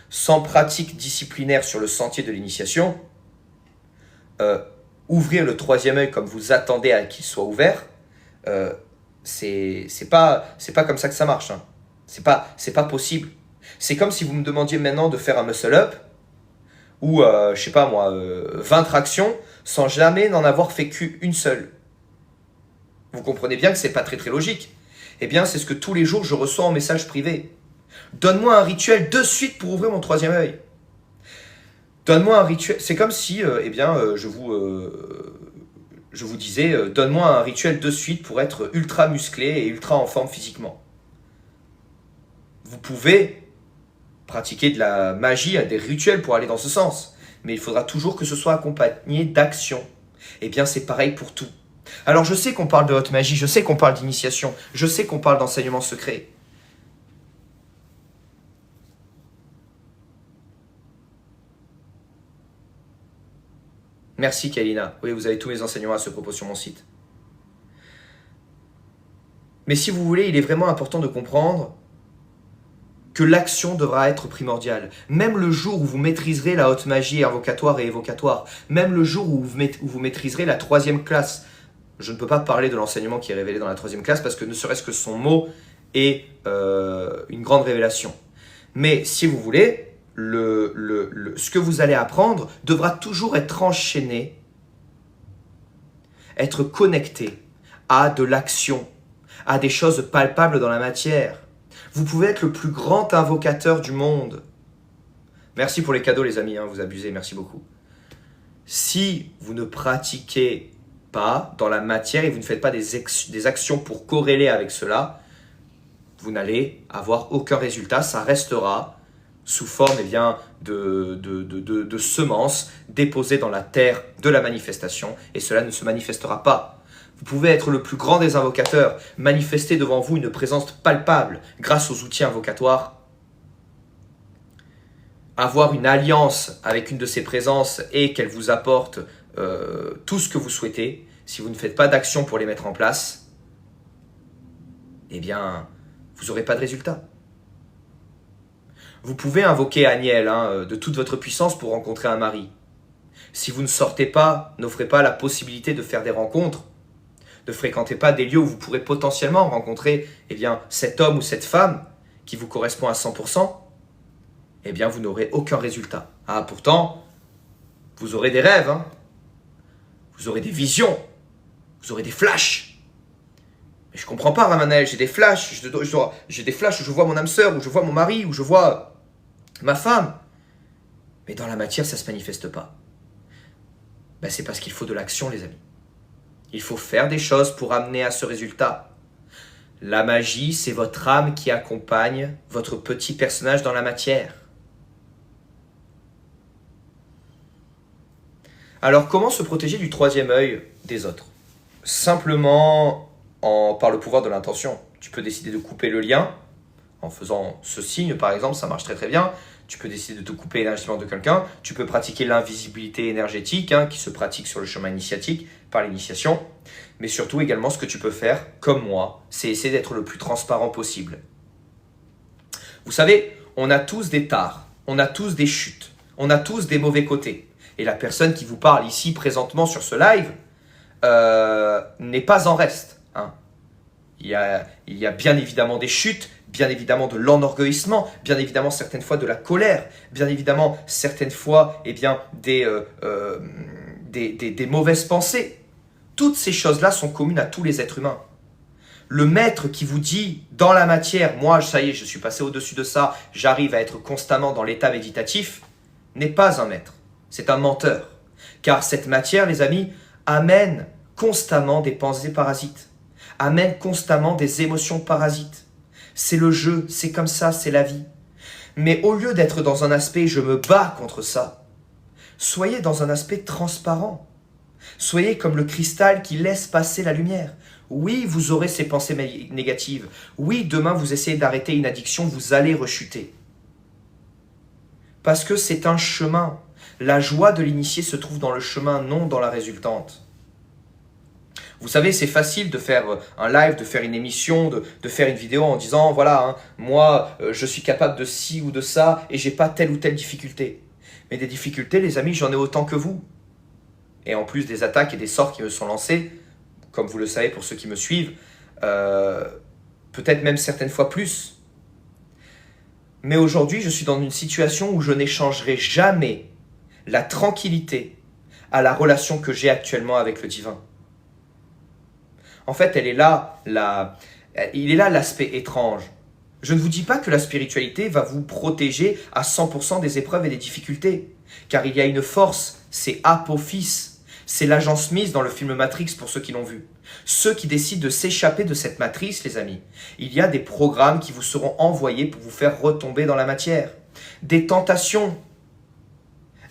sans pratique disciplinaire sur le sentier de l'initiation, ouvrir le troisième œil comme vous attendez à qu'il soit ouvert, c'est pas comme ça que ça marche. C'est pas possible. C'est comme si vous me demandiez maintenant de faire un muscle-up ou, je sais pas moi, 20 tractions sans jamais n'en avoir fait qu'une seule. Vous comprenez bien que c'est pas très très logique. Eh bien, c'est ce que tous les jours je reçois en message privé. Donne-moi un rituel de suite pour ouvrir mon troisième œil. Donne-moi un rituel. C'est comme si, je vous disais, donne-moi un rituel de suite pour être ultra musclé et ultra en forme physiquement. Vous pouvez pratiquer de la magie, des rituels pour aller dans ce sens. Mais il faudra toujours que ce soit accompagné d'action. Eh bien, c'est pareil pour tout. Alors, je sais qu'on parle de haute magie, je sais qu'on parle d'initiation, je sais qu'on parle d'enseignement secret. Merci Kalina. Oui, vous avez tous mes enseignements à ce propos sur mon site. Mais si vous voulez, il est vraiment important de comprendre que l'action devra être primordiale. Même le jour où vous maîtriserez la haute magie invocatoire et évocatoire, même le jour où vous maîtriserez la 3e classe, je ne peux pas parler de l'enseignement qui est révélé dans la 3e classe parce que ne serait-ce que son mot est une grande révélation. Mais si vous voulez, ce que vous allez apprendre devra toujours être enchaîné, être connecté à de l'action, à des choses palpables dans la matière. Vous pouvez être le plus grand invocateur du monde. Merci pour les cadeaux les amis, vous abusez, merci beaucoup. Si vous ne pratiquez pas dans la matière et vous ne faites pas des actions pour corréler avec cela, vous n'allez avoir aucun résultat, ça restera sous forme de semences déposées dans la terre de la manifestation et cela ne se manifestera pas. Vous pouvez être le plus grand des invocateurs, manifester devant vous une présence palpable grâce aux outils invocatoires, avoir une alliance avec une de ces présences et qu'elle vous apporte tout ce que vous souhaitez. Si vous ne faites pas d'action pour les mettre en place, eh bien, vous n'aurez pas de résultat. Vous pouvez invoquer Aniel de toute votre puissance pour rencontrer un mari. Si vous ne sortez pas, n'offrez pas la possibilité de faire des rencontres, ne fréquentez pas des lieux où vous pourrez potentiellement rencontrer cet homme ou cette femme qui vous correspond à 100%, eh bien vous n'aurez aucun résultat. Ah, pourtant, vous aurez des rêves, vous aurez des visions, vous aurez des flashs. Mais je ne comprends pas, Ramanel, j'ai des flashs, j'ai des flashs où je vois mon âme sœur, où je vois mon mari, où je vois ma femme. Mais dans la matière, ça ne se manifeste pas. C'est parce qu'il faut de l'action, les amis. Il faut faire des choses pour amener à ce résultat. La magie, c'est votre âme qui accompagne votre petit personnage dans la matière. Alors, comment se protéger du 3e œil des autres? Simplement par le pouvoir de l'intention. Tu peux décider de couper le lien en faisant ce signe, par exemple, ça marche très très bien. Tu peux décider de te couper énergétiquement de quelqu'un. Tu peux pratiquer l'invisibilité énergétique qui se pratique sur le chemin initiatique par l'initiation. Mais surtout également, ce que tu peux faire, comme moi, c'est essayer d'être le plus transparent possible. Vous savez, on a tous des tares, on a tous des chutes, on a tous des mauvais côtés. Et la personne qui vous parle ici présentement sur ce live n'est pas en reste. Il y a bien évidemment des chutes, bien évidemment de l'enorgueillissement, bien évidemment certaines fois de la colère, bien évidemment certaines fois des mauvaises pensées. Toutes ces choses-là sont communes à tous les êtres humains. Le maître qui vous dit dans la matière, moi ça y est, je suis passé au-dessus de ça, j'arrive à être constamment dans l'état méditatif, n'est pas un maître, c'est un menteur. Car cette matière, les amis, amène constamment des pensées parasites, amène constamment des émotions parasites. C'est le jeu, c'est comme ça, c'est la vie. Mais au lieu d'être dans un aspect « je me bats contre ça », soyez dans un aspect transparent. Soyez comme le cristal qui laisse passer la lumière. Oui, vous aurez ces pensées négatives. Oui, demain, vous essayez d'arrêter une addiction, vous allez rechuter. Parce que c'est un chemin. La joie de l'initié se trouve dans le chemin, non dans la résultante. Vous savez, c'est facile de faire un live, de faire une émission, de faire une vidéo en disant « Voilà, moi, je suis capable de ci ou de ça et j'ai pas telle ou telle difficulté. » Mais des difficultés, les amis, j'en ai autant que vous. Et en plus des attaques et des sorts qui me sont lancés, comme vous le savez pour ceux qui me suivent, peut-être même certaines fois plus. Mais aujourd'hui, je suis dans une situation où je n'échangerai jamais la tranquillité à la relation que j'ai actuellement avec le divin. En fait, il est là l'aspect étrange. Je ne vous dis pas que la spiritualité va vous protéger à 100% des épreuves et des difficultés, car il y a une force, c'est Apophis. C'est l'agent Smith dans le film Matrix pour ceux qui l'ont vu. Ceux qui décident de s'échapper de cette matrice, les amis, il y a des programmes qui vous seront envoyés pour vous faire retomber dans la matière. Des tentations,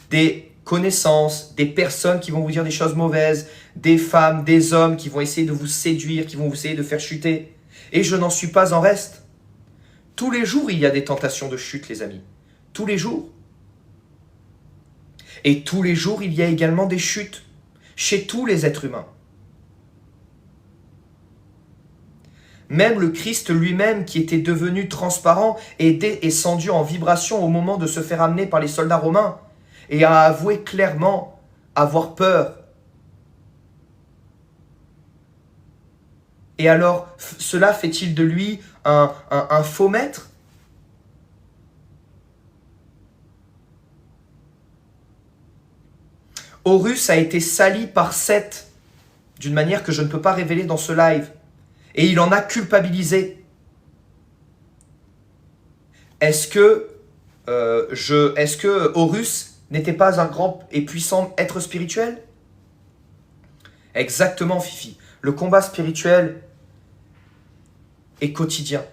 des connaissances, des personnes qui vont vous dire des choses mauvaises, des femmes, des hommes qui vont essayer de vous séduire, qui vont essayer de faire chuter. Et je n'en suis pas en reste. Tous les jours, il y a des tentations de chute, les amis. Tous les jours. Et tous les jours, il y a également des chutes chez tous les êtres humains. Même le Christ lui-même, qui était devenu transparent, est descendu en vibration au moment de se faire amener par les soldats romains et a avoué clairement avoir peur. Et alors, cela fait-il de lui un faux maître? Horus a été sali par Seth d'une manière que je ne peux pas révéler dans ce live. Et il en a culpabilisé. Est-ce que Horus n'était pas un grand et puissant être spirituel? Exactement, Fifi. Le combat spirituel est quotidien.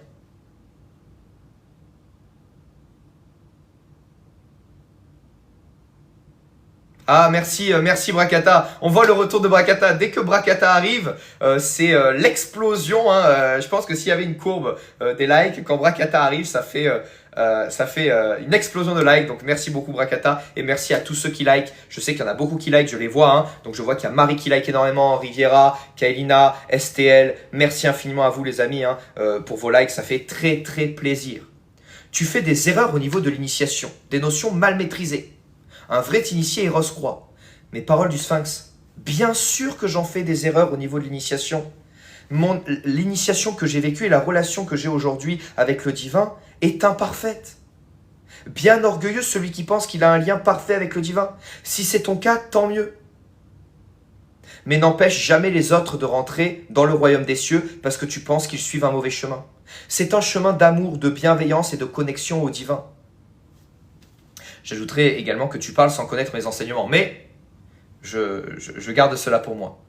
Ah, merci Brakata. On voit le retour de Brakata. Dès que Brakata arrive, c'est l'explosion. Je pense que s'il y avait une courbe des likes, quand Brakata arrive, ça fait une explosion de likes. Donc merci beaucoup Brakata et merci à tous ceux qui like. Je sais qu'il y en a beaucoup qui like, je les vois. Donc je vois qu'il y a Marie qui like énormément, Riviera, Kaelina, STL. Merci infiniment à vous les amis pour vos likes. Ça fait très très plaisir. Tu fais des erreurs au niveau de l'initiation, des notions mal maîtrisées. Un vrai initié Eros croit. Mes paroles du Sphinx. Bien sûr que j'en fais des erreurs au niveau de l'initiation. L'initiation que j'ai vécue et la relation que j'ai aujourd'hui avec le divin est imparfaite. Bien orgueilleux celui qui pense qu'il a un lien parfait avec le divin. Si c'est ton cas, tant mieux. Mais n'empêche jamais les autres de rentrer dans le royaume des cieux parce que tu penses qu'ils suivent un mauvais chemin. C'est un chemin d'amour, de bienveillance et de connexion au divin. J'ajouterai également que tu parles sans connaître mes enseignements, mais je garde cela pour moi.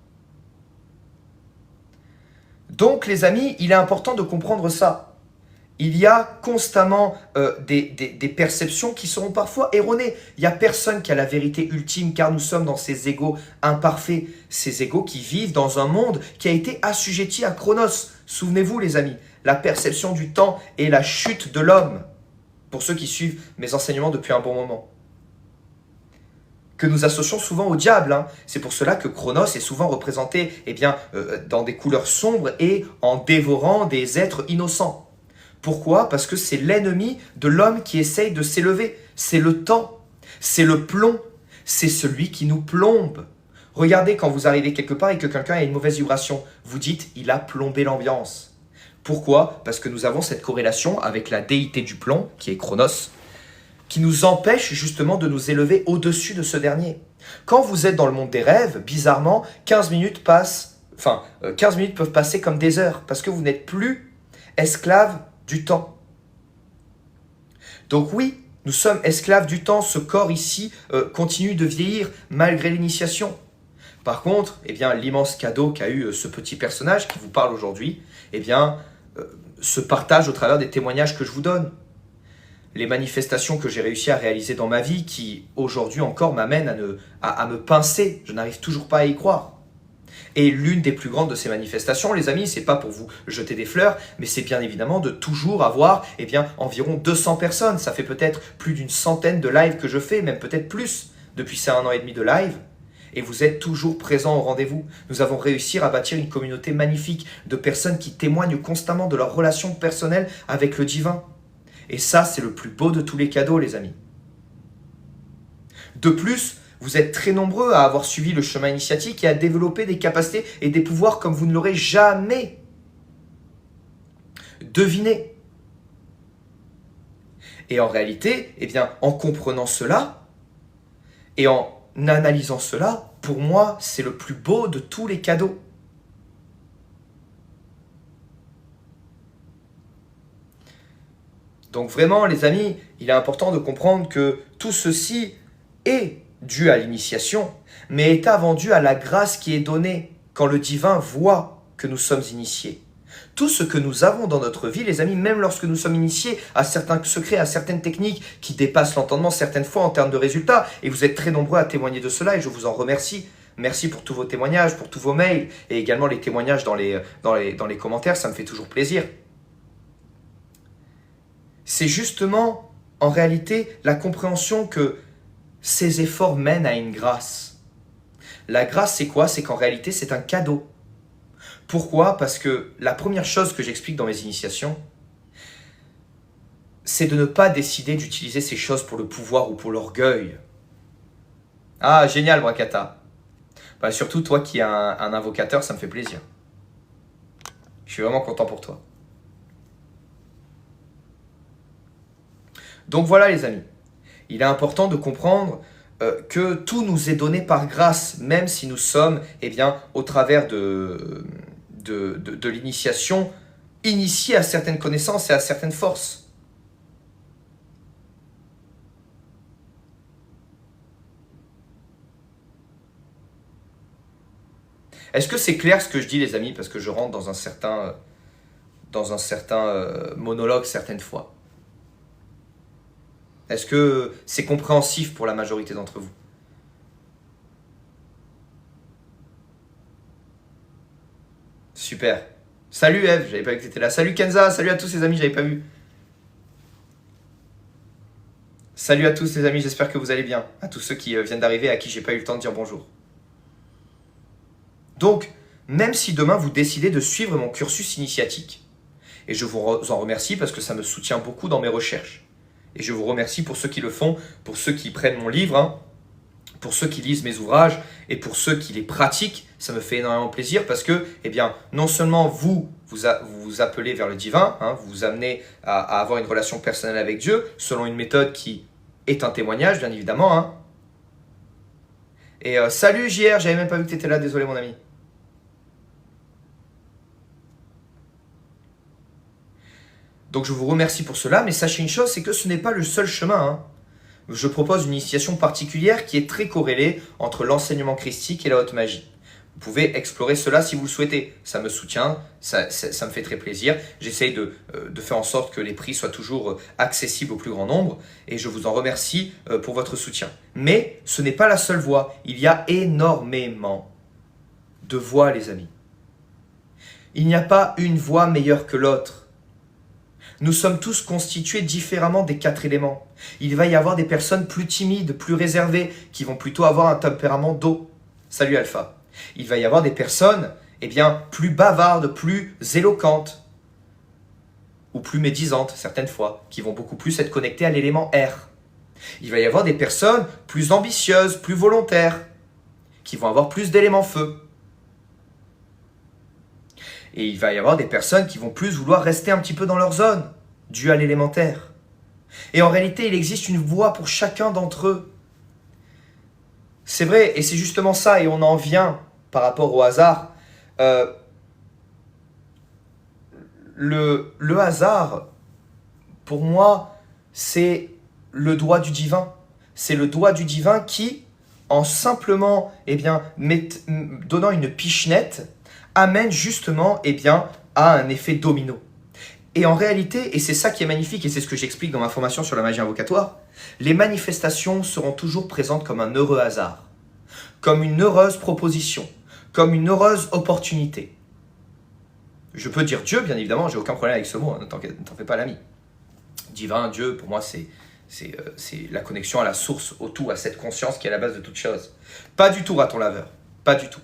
Donc les amis, il est important de comprendre ça. Il y a constamment des perceptions qui seront parfois erronées. Il n'y a personne qui a la vérité ultime car nous sommes dans ces égos imparfaits. Ces égos qui vivent dans un monde qui a été assujetti à Chronos. Souvenez-vous les amis, la perception du temps et la chute de l'homme. Pour ceux qui suivent mes enseignements depuis un bon moment. Que nous associons souvent au diable. C'est pour cela que Chronos est souvent représenté dans des couleurs sombres et en dévorant des êtres innocents. Pourquoi? Parce que c'est l'ennemi de l'homme qui essaye de s'élever. C'est le temps, c'est le plomb, c'est celui qui nous plombe. Regardez quand vous arrivez quelque part et que quelqu'un a une mauvaise vibration, vous dites « il a plombé l'ambiance ». Pourquoi? Parce que nous avons cette corrélation avec la déité du plomb, qui est Chronos, qui nous empêche justement de nous élever au-dessus de ce dernier. Quand vous êtes dans le monde des rêves, bizarrement, 15 minutes peuvent passer comme des heures, parce que vous n'êtes plus esclave du temps. Donc oui, nous sommes esclaves du temps, ce corps ici continue de vieillir malgré l'initiation. Par contre, l'immense cadeau qu'a eu ce petit personnage qui vous parle aujourd'hui, se partage au travers des témoignages que je vous donne. Les manifestations que j'ai réussi à réaliser dans ma vie qui, aujourd'hui encore, m'amènent à me pincer. Je n'arrive toujours pas à y croire. Et l'une des plus grandes de ces manifestations, les amis, c'est pas pour vous jeter des fleurs, mais c'est bien évidemment de toujours avoir environ 200 personnes. Ça fait peut-être plus d'une centaine de lives que je fais, même peut-être plus, depuis ces 1 an et demi de live. Et vous êtes toujours présents au rendez-vous. Nous avons réussi à bâtir une communauté magnifique de personnes qui témoignent constamment de leur relation personnelle avec le divin. Et ça, c'est le plus beau de tous les cadeaux, les amis. De plus, vous êtes très nombreux à avoir suivi le chemin initiatique et à développer des capacités et des pouvoirs comme vous ne l'aurez jamais deviné. Et en réalité, en comprenant cela et en analysant cela, pour moi, c'est le plus beau de tous les cadeaux. Donc vraiment, les amis, il est important de comprendre que tout ceci est dû à l'initiation, mais est avant dû à la grâce qui est donnée quand le divin voit que nous sommes initiés. Tout ce que nous avons dans notre vie, les amis, même lorsque nous sommes initiés à certains secrets, à certaines techniques qui dépassent l'entendement certaines fois en termes de résultats, et vous êtes très nombreux à témoigner de cela et je vous en remercie. Merci pour tous vos témoignages, pour tous vos mails et également les témoignages dans les commentaires, ça me fait toujours plaisir. C'est justement, en réalité, la compréhension que ces efforts mènent à une grâce. La grâce, c'est quoi? C'est qu'en réalité, c'est un cadeau. Pourquoi? Parce que la première chose que j'explique dans mes initiations, c'est de ne pas décider d'utiliser ces choses pour le pouvoir ou pour l'orgueil. Ah, génial, Brakata. Bah, surtout toi qui es un invocateur, ça me fait plaisir. Je suis vraiment content pour toi. Donc voilà les amis, il est important de comprendre que tout nous est donné par grâce, même si nous sommes, eh bien, au travers de l'initiation, initiés à certaines connaissances et à certaines forces. Est-ce que c'est clair ce que je dis les amis? Parce que je rentre dans un certain monologue certaines fois. Est-ce que c'est compréhensif pour la majorité d'entre vous? Super. Salut Eve, j'avais pas vu que tu étais là. Salut Kenza, salut à tous les amis, j'avais pas vu. Salut à tous les amis, j'espère que vous allez bien. À tous ceux qui viennent d'arriver, à qui j'ai pas eu le temps de dire bonjour. Donc, même si demain vous décidez de suivre mon cursus initiatique, et je vous en remercie parce que ça me soutient beaucoup dans mes recherches, et je vous remercie pour ceux qui le font, pour ceux qui prennent mon livre, hein, pour ceux qui lisent mes ouvrages et pour ceux qui les pratiquent, ça me fait énormément plaisir parce que, eh bien, non seulement vous vous appelez vers le divin, hein, vous vous amenez à avoir une relation personnelle avec Dieu selon une méthode qui est un témoignage, bien évidemment. Hein. Et salut JR, j'avais même pas vu que tu étais là, désolé mon ami. Donc je vous remercie pour cela, mais sachez une chose, c'est que ce n'est pas le seul chemin. Hein. Je propose une initiation particulière qui est très corrélée entre l'enseignement christique et la haute magie. Vous pouvez explorer cela si vous le souhaitez. Ça me soutient, ça me fait très plaisir. J'essaye de faire en sorte que les prix soient toujours accessibles au plus grand nombre et je vous en remercie pour votre soutien. Mais ce n'est pas la seule voie. Il y a énormément de voies, les amis. Il n'y a pas une voie meilleure que l'autre. Nous sommes tous constitués différemment des 4 éléments. Il va y avoir des personnes plus timides, plus réservées, qui vont plutôt avoir un tempérament d'eau. Salut Alpha. Il va y avoir des personnes, eh bien, plus bavardes, plus éloquentes, ou plus médisantes, certaines fois, qui vont beaucoup plus être connectées à l'élément air. Il va y avoir des personnes plus ambitieuses, plus volontaires, qui vont avoir plus d'éléments feu. Et il va y avoir des personnes qui vont plus vouloir rester un petit peu dans leur zone, dû à l'élémentaire. Et en réalité, il existe une voie pour chacun d'entre eux. C'est vrai, et c'est justement ça, et on en vient par rapport au hasard. Le hasard, pour moi, c'est le doigt du divin. C'est le doigt du divin qui, en simplement donnant une pichenette, amène justement à un effet domino. Et en réalité, et c'est ça qui est magnifique, et c'est ce que j'explique dans ma formation sur la magie invocatoire, les manifestations seront toujours présentes comme un heureux hasard, comme une heureuse proposition, comme une heureuse opportunité. Je peux dire Dieu, bien évidemment, j'ai aucun problème avec ce mot, hein, ne t'en fais pas l'ami. Divin, Dieu, pour moi, c'est la connexion à la source, au tout, à cette conscience qui est à la base de toute chose. Pas du tout, raton laveur, pas du tout.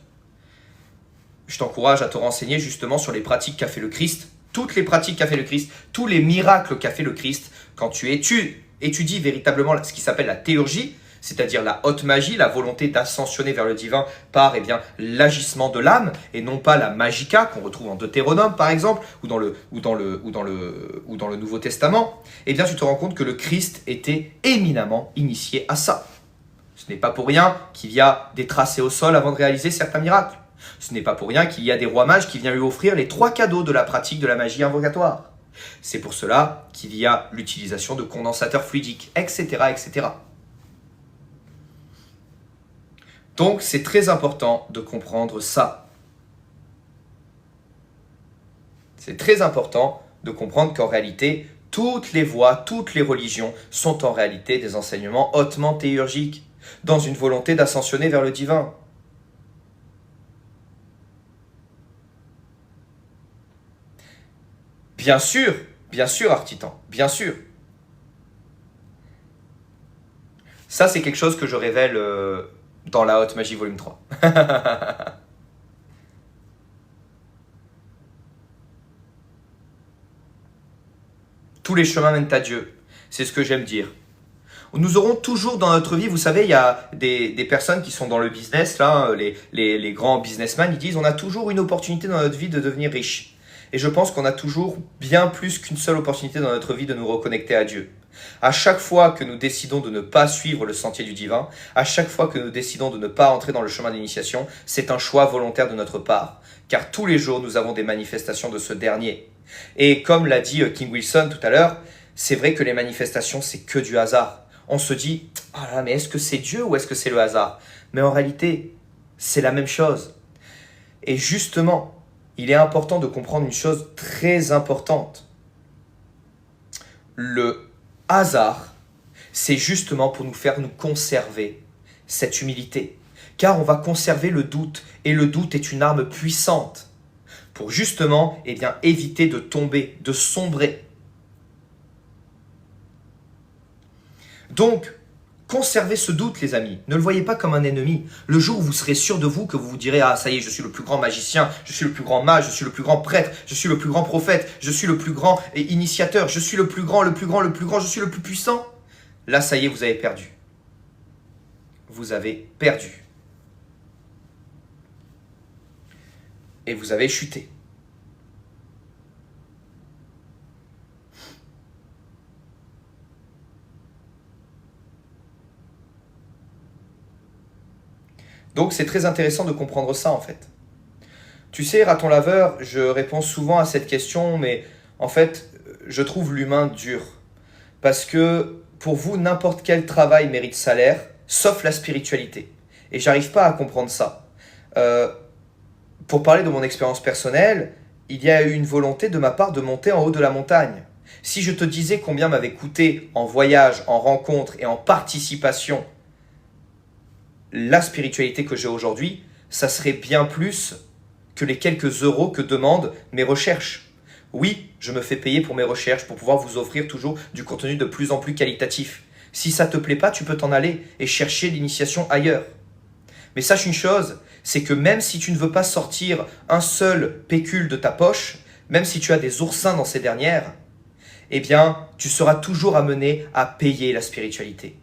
Je t'encourage à te renseigner justement sur les pratiques qu'a fait le Christ, toutes les pratiques qu'a fait le Christ, tous les miracles qu'a fait le Christ, quand tu étudies véritablement ce qui s'appelle la théurgie, c'est-à-dire la haute magie, la volonté d'ascensionner vers le divin par l'agissement de l'âme, et non pas la magica qu'on retrouve en Deutéronome par exemple, ou dans le Nouveau Testament, eh bien tu te rends compte que le Christ était éminemment initié à ça. Ce n'est pas pour rien qu'il y a des tracés au sol avant de réaliser certains miracles. Ce n'est pas pour rien qu'il y a des rois mages qui viennent lui offrir les 3 cadeaux de la pratique de la magie invocatoire. C'est pour cela qu'il y a l'utilisation de condensateurs fluidiques, etc., etc. Donc c'est très important de comprendre ça. C'est très important de comprendre qu'en réalité, toutes les voies, toutes les religions sont en réalité des enseignements hautement théurgiques, dans une volonté d'ascensionner vers le divin. Bien sûr, Artitan, bien sûr. Ça, c'est quelque chose que je révèle dans la Haute Magie volume 3. Tous les chemins mènent à Dieu. C'est ce que j'aime dire. Nous aurons toujours dans notre vie, vous savez, il y a des personnes qui sont dans le business, là, les grands businessmen, ils disent on a toujours une opportunité dans notre vie de devenir riche. Et je pense qu'on a toujours bien plus qu'une seule opportunité dans notre vie de nous reconnecter à Dieu. À chaque fois que nous décidons de ne pas suivre le sentier du divin, à chaque fois que nous décidons de ne pas entrer dans le chemin d'initiation, c'est un choix volontaire de notre part. Car tous les jours, nous avons des manifestations de ce dernier. Et comme l'a dit King Wilson tout à l'heure, c'est vrai que les manifestations, c'est que du hasard. On se dit, ah là, mais est-ce que c'est Dieu ou est-ce que c'est le hasard? Mais en réalité, c'est la même chose. Et justement, il est important de comprendre une chose très importante. Le hasard, c'est justement pour nous faire nous conserver cette humilité. Car on va conserver le doute, et le doute est une arme puissante pour justement éviter de tomber, de sombrer. Donc, conservez ce doute, les amis. Ne le voyez pas comme un ennemi. Le jour où vous serez sûr de vous, que vous vous direz « Ah, ça y est, je suis le plus grand magicien, je suis le plus grand mage, je suis le plus grand prêtre, je suis le plus grand prophète, je suis le plus grand initiateur, je suis le plus grand, je suis le plus puissant. » Là, ça y est, vous avez perdu. Vous avez perdu. Et vous avez chuté. Donc c'est très intéressant de comprendre ça en fait. Tu sais, raton laveur, je réponds souvent à cette question, mais en fait, je trouve l'humain dur. Parce que pour vous, n'importe quel travail mérite salaire, sauf la spiritualité. Et j'arrive pas à comprendre ça. Pour parler de mon expérience personnelle, il y a eu une volonté de ma part de monter en haut de la montagne. Si je te disais combien m'avait coûté en voyage, en rencontre et en participation la spiritualité que j'ai aujourd'hui, ça serait bien plus que les quelques euros que demandent mes recherches. Oui, je me fais payer pour mes recherches pour pouvoir vous offrir toujours du contenu de plus en plus qualitatif. Si ça ne te plaît pas, tu peux t'en aller et chercher l'initiation ailleurs. Mais sache une chose, c'est que même si tu ne veux pas sortir un seul pécule de ta poche, même si tu as des oursins dans ces dernières, eh bien, tu seras toujours amené à payer la spiritualité.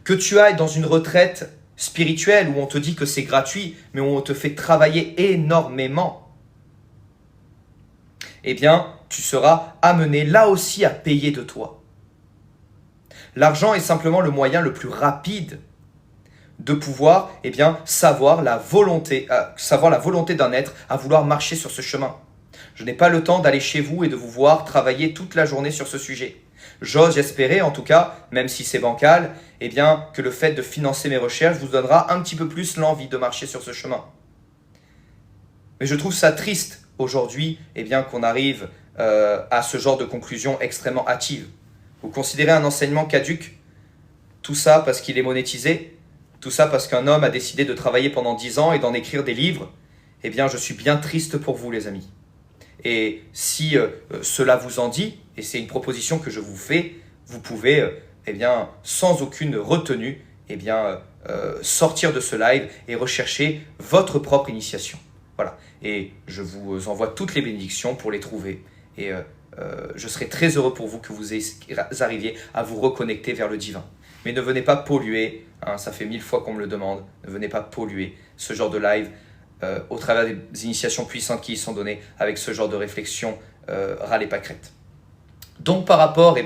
Que tu ailles dans une retraite spirituelle où on te dit que c'est gratuit, mais où on te fait travailler énormément, eh bien, tu seras amené là aussi à payer de toi. L'argent est simplement le moyen le plus rapide de pouvoir savoir la volonté d'un être à vouloir marcher sur ce chemin. Je n'ai pas le temps d'aller chez vous et de vous voir travailler toute la journée sur ce sujet. J'ose espérer, en tout cas, même si c'est bancal, que le fait de financer mes recherches vous donnera un petit peu plus l'envie de marcher sur ce chemin. Mais je trouve ça triste aujourd'hui qu'on arrive à ce genre de conclusion extrêmement hâtive. Vous considérez un enseignement caduc? Tout ça parce qu'il est monétisé? Tout ça parce qu'un homme a décidé de travailler pendant 10 ans et d'en écrire des livres? Je suis bien triste pour vous, les amis. Et si cela vous en dit, et c'est une proposition que je vous fais, vous pouvez, sans aucune retenue, sortir de ce live et rechercher votre propre initiation. Voilà. Et je vous envoie toutes les bénédictions pour les trouver. Et je serai très heureux pour vous que vous arriviez à vous reconnecter vers le divin. Mais ne venez pas polluer, ça fait 1000 fois qu'on me le demande, ne venez pas polluer ce genre de live au travers des initiations puissantes qui y sont données avec ce genre de réflexion râle et pâquerette. Donc par rapport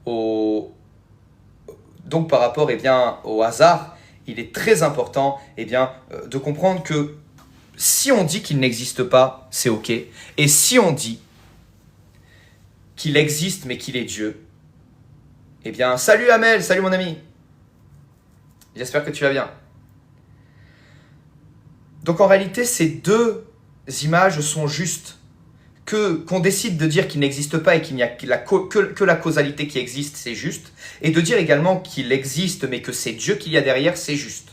au hasard, il est très important de comprendre que si on dit qu'il n'existe pas, c'est ok. Et si on dit qu'il existe mais qu'il est Dieu, salut Amel, salut mon ami. J'espère que tu vas bien. Donc en réalité, ces deux images sont justes. Qu'on décide de dire qu'il n'existe pas et qu'il n'y a que la causalité qui existe, c'est juste. Et de dire également qu'il existe mais que c'est Dieu qu'il y a derrière, c'est juste.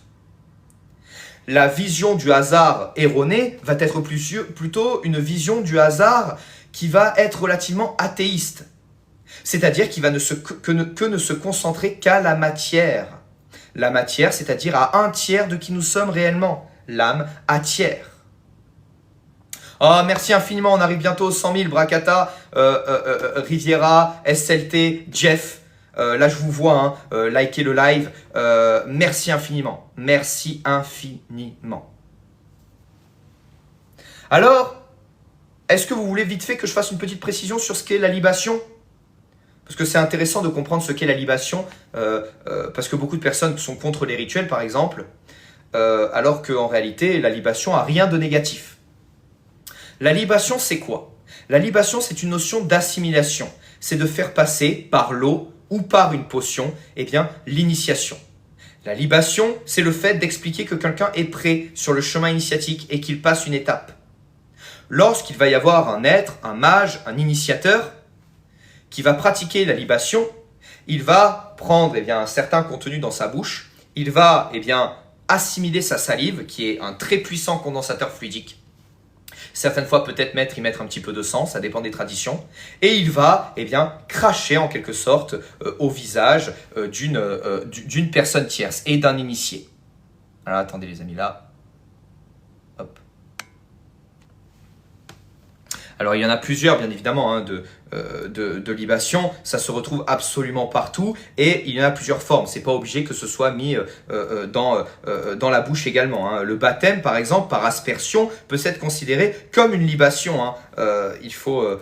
La vision du hasard erronée va être plutôt une vision du hasard qui va être relativement athéiste. C'est-à-dire qu'il va ne se concentrer qu'à la matière. la matière, c'est-à-dire à un tiers de qui nous sommes réellement. L'âme à tiers. Oh, merci infiniment, on arrive bientôt aux 100 000, Bracata, Riviera, SLT, Jeff. Là, je vous vois, hein, likez le live. Merci infiniment. Merci infiniment. Alors, est-ce que vous voulez vite fait que je fasse une petite précision sur ce qu'est la libation? Parce que c'est intéressant de comprendre ce qu'est la libation, parce que beaucoup de personnes sont contre les rituels, par exemple, alors qu'en réalité, la libation n'a rien de négatif. La libation, c'est quoi? La libation, c'est une notion d'assimilation. C'est de faire passer par l'eau ou par une potion, eh bien, l'initiation. La libation, c'est le fait d'expliquer que quelqu'un est prêt sur le chemin initiatique et qu'il passe une étape. Lorsqu'il va y avoir un être, un mage, un initiateur qui va pratiquer la libation, il va prendre un certain contenu dans sa bouche, il va assimiler sa salive, qui est un très puissant condensateur fluidique. Certaines fois, peut-être y mettre un petit peu de sang, ça dépend des traditions. Et il va cracher en quelque sorte au visage d'une personne tierce et d'un initié. Alors attendez les amis, là. Hop. Alors il y en a plusieurs bien évidemment de libation, ça se retrouve absolument partout et il y en a plusieurs formes, c'est pas obligé que ce soit mis dans la bouche également. Hein. Le baptême par exemple par aspersion peut être considéré comme une libation. Hein. Il faut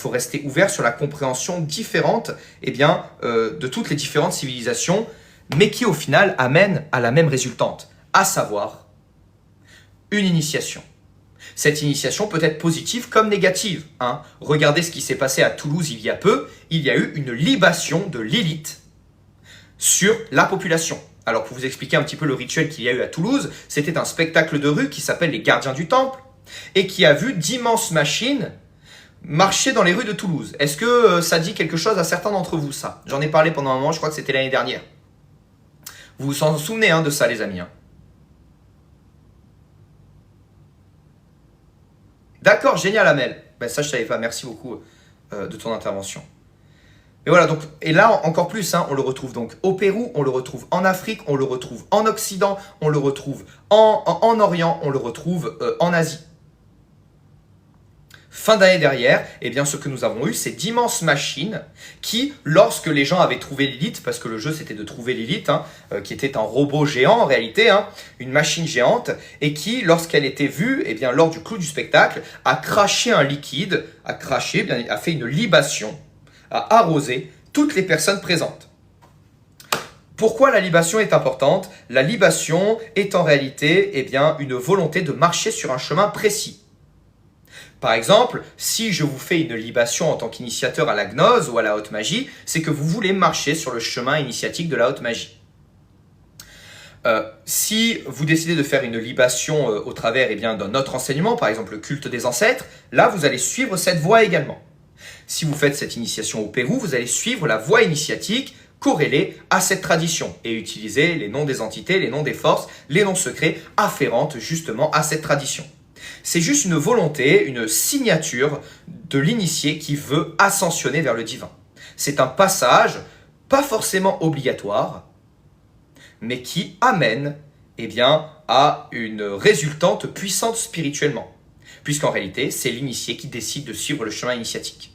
rester ouvert sur la compréhension différente de toutes les différentes civilisations, mais qui au final amènent à la même résultante, à savoir une initiation. Cette initiation peut être positive comme négative. Hein. Regardez ce qui s'est passé à Toulouse il y a peu. Il y a eu une libation de Lilith sur la population. Alors pour vous expliquer un petit peu le rituel qu'il y a eu à Toulouse, c'était un spectacle de rue qui s'appelle les Gardiens du Temple et qui a vu d'immenses machines marcher dans les rues de Toulouse. Est-ce que ça dit quelque chose à certains d'entre vous ça? J'en ai parlé pendant un moment, je crois que c'était l'année dernière. Vous vous en souvenez de ça les amis. D'accord, génial Amel. Ben ça je savais pas, merci beaucoup de ton intervention. Et voilà, donc, et là encore plus, on le retrouve donc au Pérou, on le retrouve en Afrique, on le retrouve en Occident, on le retrouve en Orient, on le retrouve en Asie. Fin d'année derrière, ce que nous avons eu, c'est d'immenses machines qui, lorsque les gens avaient trouvé Lilith, parce que le jeu c'était de trouver Lilith, qui était un robot géant en réalité, une machine géante, et qui, lorsqu'elle était vue, lors du clou du spectacle, a craché un liquide, a fait une libation, a arrosé toutes les personnes présentes. Pourquoi la libation est importante? La libation est en réalité une volonté de marcher sur un chemin précis. Par exemple, si je vous fais une libation en tant qu'initiateur à la gnose ou à la haute magie, c'est que vous voulez marcher sur le chemin initiatique de la haute magie. Si vous décidez de faire une libation au travers d'un autre enseignement, par exemple le culte des ancêtres, là vous allez suivre cette voie également. Si vous faites cette initiation au Pérou, vous allez suivre la voie initiatique corrélée à cette tradition et utiliser les noms des entités, les noms des forces, les noms secrets afférentes justement à cette tradition. C'est juste une volonté, une signature de l'initié qui veut ascensionner vers le divin. C'est un passage, pas forcément obligatoire, mais qui amène à une résultante puissante spirituellement. Puisqu'en réalité, c'est l'initié qui décide de suivre le chemin initiatique.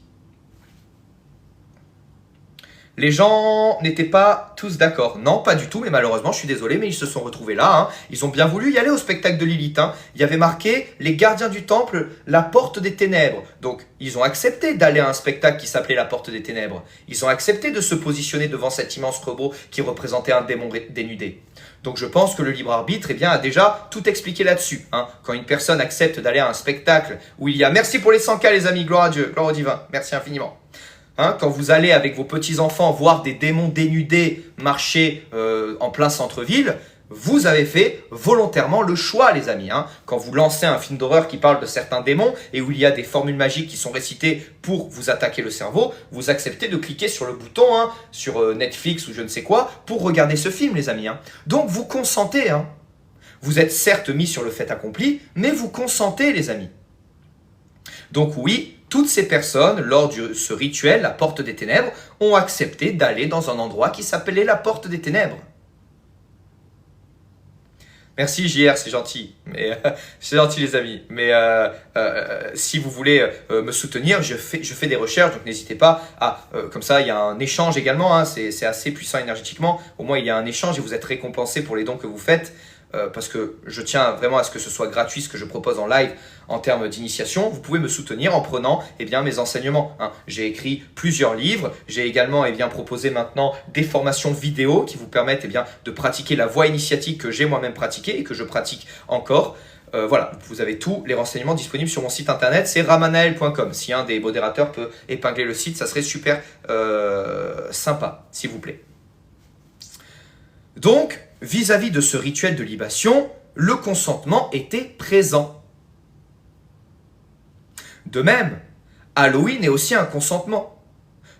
Les gens n'étaient pas tous d'accord. Non, pas du tout, mais malheureusement, je suis désolé, mais ils se sont retrouvés là. Ils ont bien voulu y aller au spectacle de Lilith. Il y avait marqué « Les gardiens du temple, la porte des ténèbres ». Donc, ils ont accepté d'aller à un spectacle qui s'appelait la porte des ténèbres. Ils ont accepté de se positionner devant cet immense robot qui représentait un démon dénudé. Donc, je pense que le libre arbitre a déjà tout expliqué là-dessus. Quand une personne accepte d'aller à un spectacle où il y a... Merci pour les 100K, les amis, gloire à Dieu, gloire au divin, merci infiniment. Quand vous allez avec vos petits-enfants voir des démons dénudés marcher en plein centre-ville, vous avez fait volontairement le choix, les amis. Quand vous lancez un film d'horreur qui parle de certains démons et où il y a des formules magiques qui sont récitées pour vous attaquer le cerveau, vous acceptez de cliquer sur le bouton, sur Netflix ou je ne sais quoi, pour regarder ce film, les amis. Donc vous consentez. Vous êtes certes mis sur le fait accompli, mais vous consentez, les amis. Donc oui, toutes ces personnes, lors de ce rituel, la porte des ténèbres, ont accepté d'aller dans un endroit qui s'appelait la porte des ténèbres. Merci JR, c'est gentil. Mais c'est gentil les amis. Mais si vous voulez me soutenir, je fais des recherches, donc n'hésitez pas à comme ça, il y a un échange également. Hein, c'est assez puissant énergétiquement. Au moins, il y a un échange et vous êtes récompensé pour les dons que vous faites. Parce que je tiens vraiment à ce que ce soit gratuit, ce que je propose en live en termes d'initiation. Vous pouvez me soutenir en prenant mes enseignements. Hein. J'ai écrit plusieurs livres. J'ai également proposé maintenant des formations vidéo qui vous permettent de pratiquer la voie initiatique que j'ai moi-même pratiquée et que je pratique encore. Voilà, vous avez tous les renseignements disponibles sur mon site internet, c'est ramanael.com. Si un des modérateurs peut épingler le site, ça serait super sympa, s'il vous plaît. Donc, vis-à-vis de ce rituel de libation, le consentement était présent. De même, Halloween est aussi un consentement.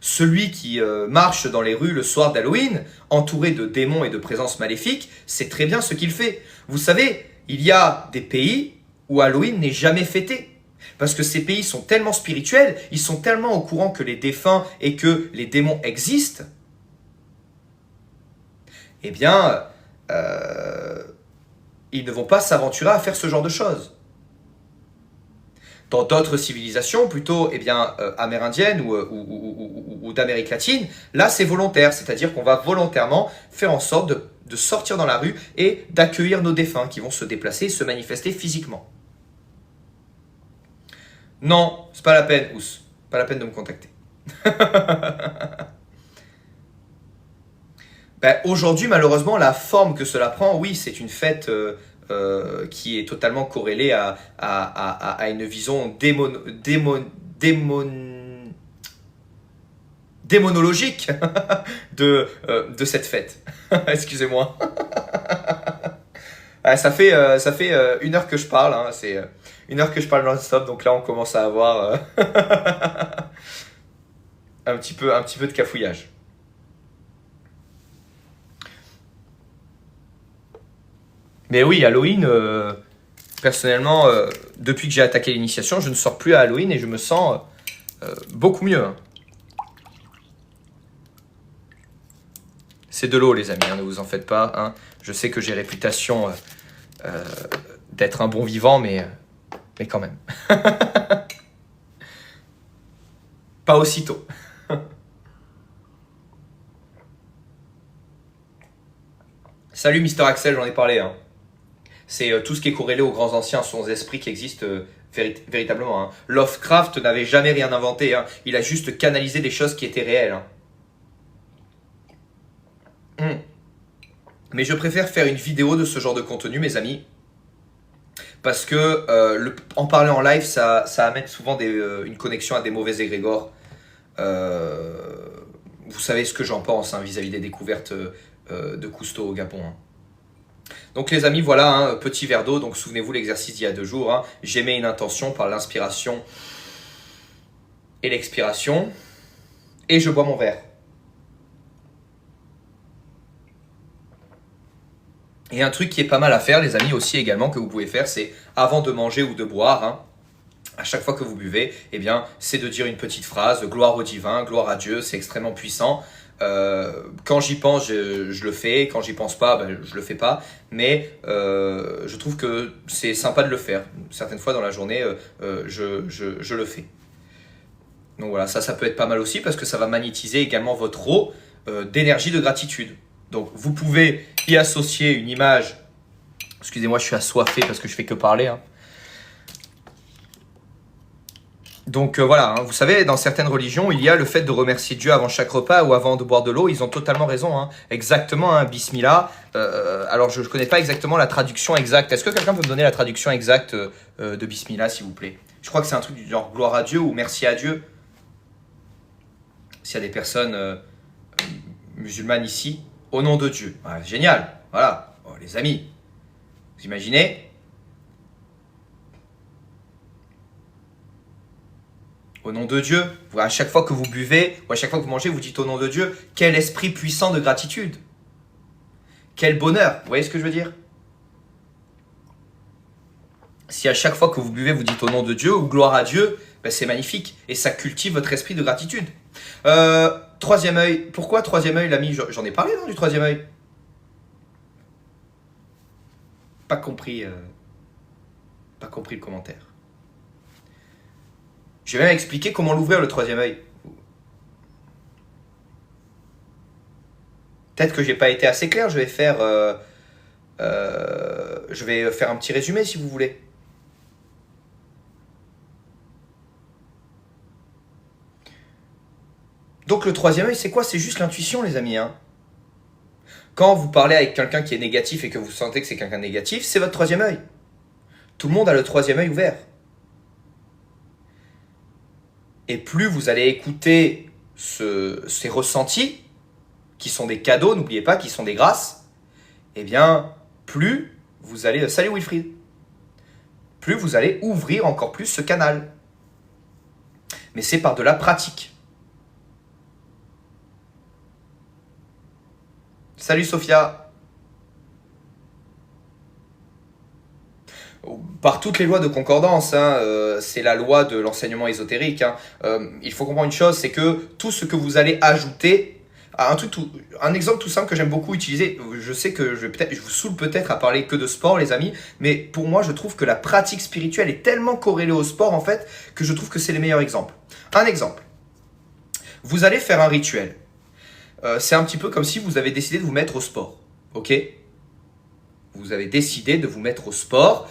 Celui qui marche dans les rues le soir d'Halloween, entouré de démons et de présences maléfiques, sait très bien ce qu'il fait. Vous savez, il y a des pays où Halloween n'est jamais fêté. Parce que ces pays sont tellement spirituels, ils sont tellement au courant que les défunts et que les démons existent, ils ne vont pas s'aventurer à faire ce genre de choses. Dans d'autres civilisations, plutôt amérindiennes ou d'Amérique latine, là c'est volontaire, c'est-à-dire qu'on va volontairement faire en sorte de sortir dans la rue et d'accueillir nos défunts qui vont se déplacer et se manifester physiquement. Non, c'est pas la peine, Ous, pas la peine de me contacter. Aujourd'hui, malheureusement, la forme que cela prend, oui, c'est une fête qui est totalement corrélée à une vision démonologique de cette fête. Excusez-moi. Ça fait 1 heure que je parle, hein, c'est 1 heure que je parle non-stop, donc là on commence à avoir un petit peu de cafouillage. Mais oui, Halloween, personnellement, depuis que j'ai attaqué l'initiation, je ne sors plus à Halloween et je me sens beaucoup mieux. Hein. C'est de l'eau, les amis, hein, ne vous en faites pas. Hein. Je sais que j'ai réputation d'être un bon vivant, mais quand même. Pas aussitôt. Salut Mister Axel, j'en ai parlé. Hein. C'est tout ce qui est corrélé aux grands anciens, sans esprits qui existent véritablement. Hein. Lovecraft n'avait jamais rien inventé. Hein. Il a juste canalisé des choses qui étaient réelles. Hein. Mais je préfère faire une vidéo de ce genre de contenu, mes amis. Parce que en parler en live, ça amène souvent une connexion à des mauvais égrégores. Vous savez ce que j'en pense hein, vis-à-vis des découvertes de Cousteau au Gabon. Hein. Donc les amis, voilà, hein, petit verre d'eau. Donc souvenez-vous l'exercice d'il y a 2 jours. Hein. J'émets une intention par l'inspiration et l'expiration. Et je bois mon verre. Et un truc qui est pas mal à faire, les amis, aussi également, que vous pouvez faire, c'est avant de manger ou de boire, hein, à chaque fois que vous buvez, c'est de dire une petite phrase, gloire au divin, gloire à Dieu, c'est extrêmement puissant. Quand j'y pense, je le fais. Quand j'y pense pas, je le fais pas. Mais je trouve que c'est sympa de le faire. Certaines fois dans la journée, je le fais. Donc voilà, ça peut être pas mal aussi parce que ça va magnétiser également votre eau d'énergie de gratitude. Donc vous pouvez y associer une image. Excusez-moi, je suis assoiffé parce que je fais que parler. Hein. Donc voilà, hein, vous savez, dans certaines religions, il y a le fait de remercier Dieu avant chaque repas ou avant de boire de l'eau. Ils ont totalement raison, hein. Exactement, hein, Bismillah. Alors je ne connais pas exactement la traduction exacte. Est-ce que quelqu'un peut me donner la traduction exacte de Bismillah, s'il vous plaît? Je crois que c'est un truc du genre gloire à Dieu ou merci à Dieu. S'il y a des personnes musulmanes ici, au nom de Dieu. Ouais, génial, voilà, oh, les amis, vous imaginez? Au nom de Dieu, à chaque fois que vous buvez ou à chaque fois que vous mangez, vous dites au nom de Dieu. Quel esprit puissant de gratitude. Quel bonheur. Vous voyez ce que je veux dire? Si à chaque fois que vous buvez, vous dites au nom de Dieu ou gloire à Dieu, c'est magnifique. Et ça cultive votre esprit de gratitude. Troisième œil. Pourquoi troisième œil, l'ami? J'en ai parlé, non, du troisième œil? pas compris le commentaire. Je vais même expliquer comment l'ouvrir le troisième œil. Peut-être que j'ai pas été assez clair, je vais faire un petit résumé si vous voulez. Donc le troisième œil, c'est quoi? C'est juste l'intuition, les amis. Hein. Quand vous parlez avec quelqu'un qui est négatif et que vous sentez que c'est quelqu'un de négatif, c'est votre troisième œil. Tout le monde a le troisième œil ouvert. Et plus vous allez écouter ces ressentis, qui sont des cadeaux, n'oubliez pas, qui sont des grâces, eh bien, plus vous allez... Salut Wilfried. Plus vous allez ouvrir encore plus ce canal. Mais c'est par de la pratique. Salut Sophia. Par toutes les lois de concordance, hein, c'est la loi de l'enseignement ésotérique. Hein. Il faut comprendre une chose, c'est que tout ce que vous allez ajouter, un exemple tout simple que j'aime beaucoup utiliser, je sais que je vous saoule peut-être à parler que de sport les amis, mais pour moi je trouve que la pratique spirituelle est tellement corrélée au sport en fait, que je trouve que c'est les meilleurs exemples. Un exemple, vous allez faire un rituel. C'est un petit peu comme si vous avez décidé de vous mettre au sport, ok? Vous avez décidé de vous mettre au sport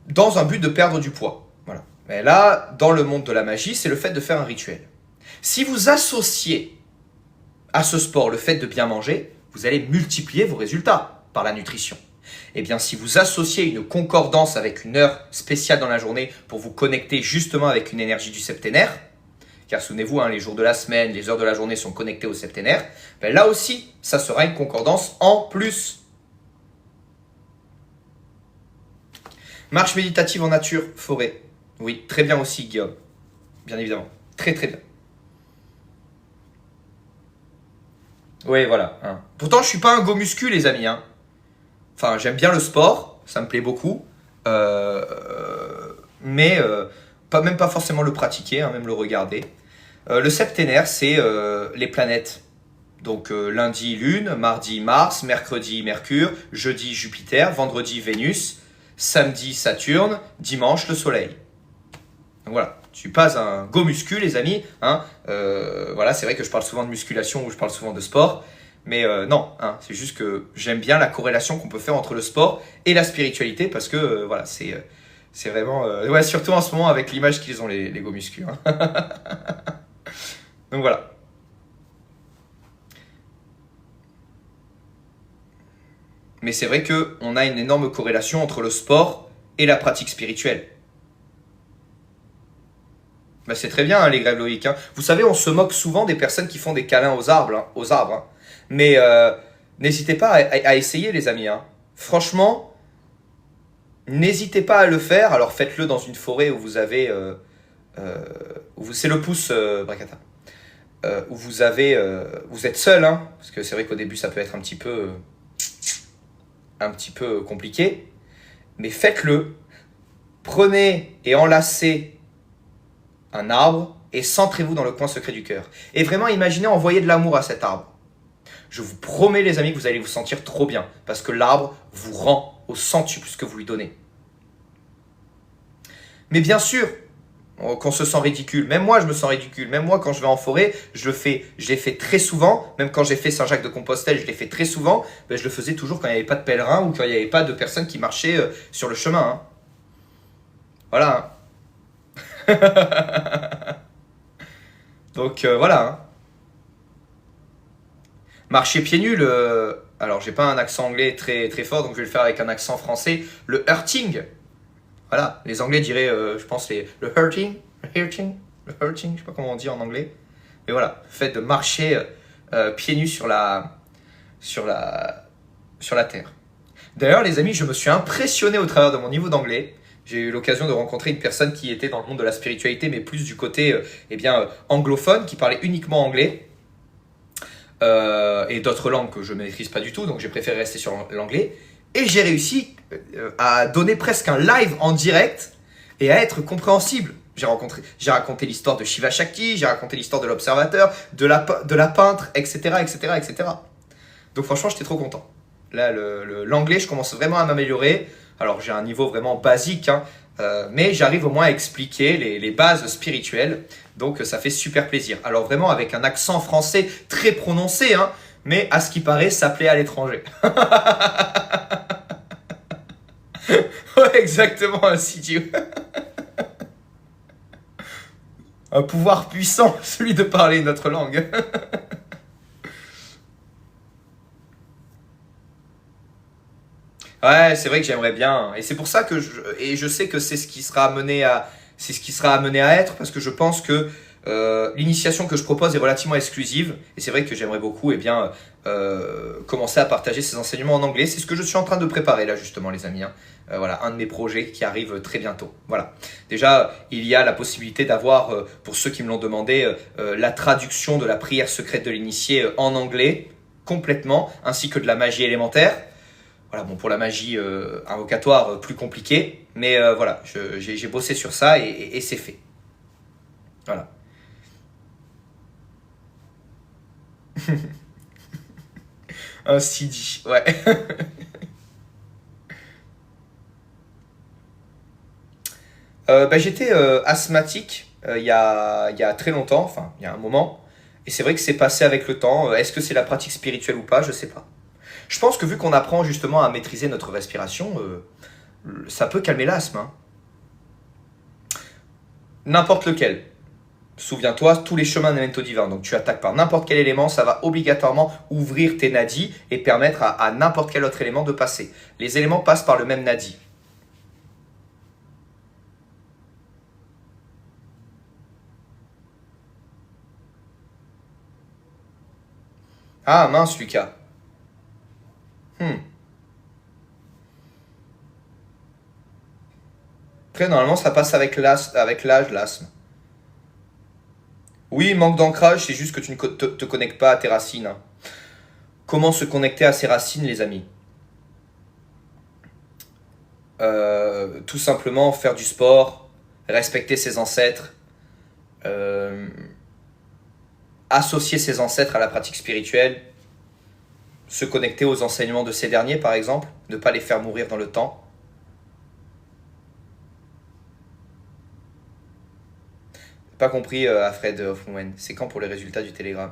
dans un but de perdre du poids. Voilà. Mais là, dans le monde de la magie, c'est le fait de faire un rituel. Si vous associez à ce sport le fait de bien manger, vous allez multiplier vos résultats par la nutrition. Eh bien, si vous associez une concordance avec une heure spéciale dans la journée pour vous connecter justement avec une énergie du septénaire, car souvenez-vous, hein, les jours de la semaine, les heures de la journée sont connectés au septénaire, ben là aussi, ça sera une concordance en plus. Marche méditative en nature, forêt. Oui, très bien aussi, Guillaume. Bien évidemment. Très très bien. Oui, voilà. Hein. Pourtant, je ne suis pas un go muscu, les amis. Hein. Enfin, j'aime bien le sport, ça me plaît beaucoup. Mais même pas forcément le pratiquer, hein, même le regarder. Le septénaire, c'est les planètes. Donc lundi, Lune, mardi, Mars, mercredi, Mercure, jeudi, Jupiter, vendredi, Vénus, samedi, Saturne, dimanche, le Soleil. Donc voilà, je suis pas un go muscu, les amis. Hein. Voilà, c'est vrai que je parle souvent de musculation ou je parle souvent de sport. Mais non, hein, c'est juste que j'aime bien la corrélation qu'on peut faire entre le sport et la spiritualité parce que voilà, c'est vraiment... ouais, surtout en ce moment avec l'image qu'ils ont les go muscu. Hein. Donc voilà. Mais c'est vrai qu'on a une énorme corrélation entre le sport et la pratique spirituelle. Ben c'est très bien hein, les grèves Loïc. Hein. Vous savez, on se moque souvent des personnes qui font des câlins aux arbres. Hein. Mais n'hésitez pas à essayer les amis. Hein. Franchement, n'hésitez pas à le faire. Alors faites-le dans une forêt où vous avez... c'est le pouce, Bracata. Où vous êtes seul. Hein, parce que c'est vrai qu'au début, ça peut être un petit peu compliqué. Mais faites-le. Prenez et enlacez un arbre et centrez-vous dans le coin secret du cœur. Et vraiment, imaginez envoyer de l'amour à cet arbre. Je vous promets, les amis, que vous allez vous sentir trop bien. Parce que l'arbre vous rend au centuple ce que vous lui donnez. Mais bien sûr, qu'on se sent ridicule. Même moi, je me sens ridicule. Même moi, quand je vais en forêt, je l'ai fait très souvent. Même quand j'ai fait Saint-Jacques-de-Compostelle, je l'ai fait très souvent. Ben, je le faisais toujours quand il n'y avait pas de pèlerins ou quand il n'y avait pas de personnes qui marchaient sur le chemin. Hein. Voilà. Hein. Donc, voilà. Hein. Marcher pieds nus, alors j'ai pas un accent anglais très, très fort, donc je vais le faire avec un accent français. Le hurting. Voilà, les Anglais diraient, je pense, le hurting, je sais pas comment on dit en anglais. Mais voilà, le fait de marcher pieds nus sur la terre. D'ailleurs, les amis, je me suis impressionné au travers de mon niveau d'anglais. J'ai eu l'occasion de rencontrer une personne qui était dans le monde de la spiritualité, mais plus du côté anglophone, qui parlait uniquement anglais. Et d'autres langues que je ne maîtrise pas du tout, donc j'ai préféré rester sur l'anglais. Et j'ai réussi à donner presque un live en direct et à être compréhensible. J'ai raconté l'histoire de Shiva Shakti, j'ai raconté l'histoire de l'observateur, de la peintre, etc., etc., etc. Donc franchement, j'étais trop content. Là, l'anglais, je commence vraiment à m'améliorer. Alors, j'ai un niveau vraiment basique, hein, mais j'arrive au moins à expliquer les bases spirituelles. Donc, ça fait super plaisir. Alors, vraiment, avec un accent français très prononcé, hein, mais à ce qui paraît, ça plaît à l'étranger. Ouais, exactement, un CG. Un pouvoir puissant, celui de parler notre langue. Ouais, c'est vrai que j'aimerais bien. Et c'est pour ça que je sais que c'est ce qui sera amené à, c'est ce qui sera amené à être, parce que je pense que l'initiation que je propose est relativement exclusive. Et c'est vrai que j'aimerais beaucoup, eh bien, commencer à partager ces enseignements en anglais. C'est ce que je suis en train de préparer là, justement, les amis, hein. Voilà, un de mes projets qui arrive très bientôt. Voilà. Déjà, il y a la possibilité d'avoir, pour ceux qui me l'ont demandé, la traduction de la prière secrète de l'initié en anglais complètement, ainsi que de la magie élémentaire. Voilà, bon, pour la magie invocatoire, plus compliqué, mais voilà, j'ai bossé sur ça et c'est fait. Voilà. Un CD, ouais. Bah, j'étais asthmatique il y a très longtemps, enfin, il y a un moment, et c'est vrai que c'est passé avec le temps. Est-ce que c'est la pratique spirituelle ou pas? Je sais pas. Je pense que vu qu'on apprend justement à maîtriser notre respiration, ça peut calmer l'asthme, hein. N'importe lequel. Souviens-toi, tous les chemins d'un métaux divin. Donc tu attaques par n'importe quel élément, ça va obligatoirement ouvrir tes nadis et permettre à n'importe quel autre élément de passer. Les éléments passent par le même nadi. Ah mince, Lucas. Hmm. Après, normalement, ça passe avec l'âge, l'asthme. Oui, manque d'ancrage, c'est juste que tu ne te connectes pas à tes racines, hein. Comment se connecter à ses racines, les amis? Tout simplement faire du sport, respecter ses ancêtres, euh, associer ses ancêtres à la pratique spirituelle, se connecter aux enseignements de ces derniers, par exemple, ne pas les faire mourir dans le temps. Pas compris, Alfred Hoffman. C'est quand pour les résultats du Telegram?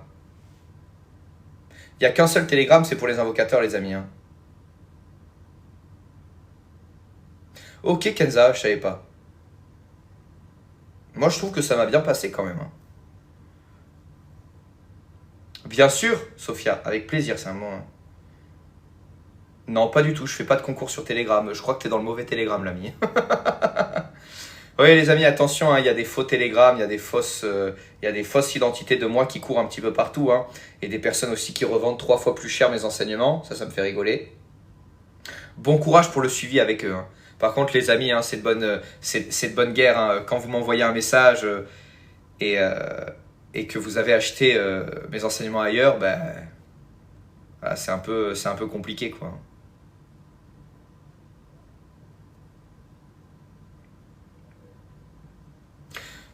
Il n'y a qu'un seul Telegram, c'est pour les invocateurs, les amis, hein. Ok, Kenza, je savais pas. Moi, je trouve que ça m'a bien passé quand même, hein. Bien sûr, Sophia, avec plaisir, c'est un moment, hein. Non, pas du tout, je fais pas de concours sur Telegram. Je crois que t'es dans le mauvais Telegram, l'ami. Oui, les amis, attention, hein, il y a des faux télégrammes, il y a des fausses identités de moi qui courent un petit peu partout, hein, et des personnes aussi qui revendent 3 fois plus cher mes enseignements. Ça me fait rigoler. Bon courage pour le suivi avec eux, hein. Par contre, les amis, hein, c'est de bonne guerre, hein. Quand vous m'envoyez un message et, euh, et que vous avez acheté mes enseignements ailleurs, ben, voilà, c'est un peu compliqué, quoi.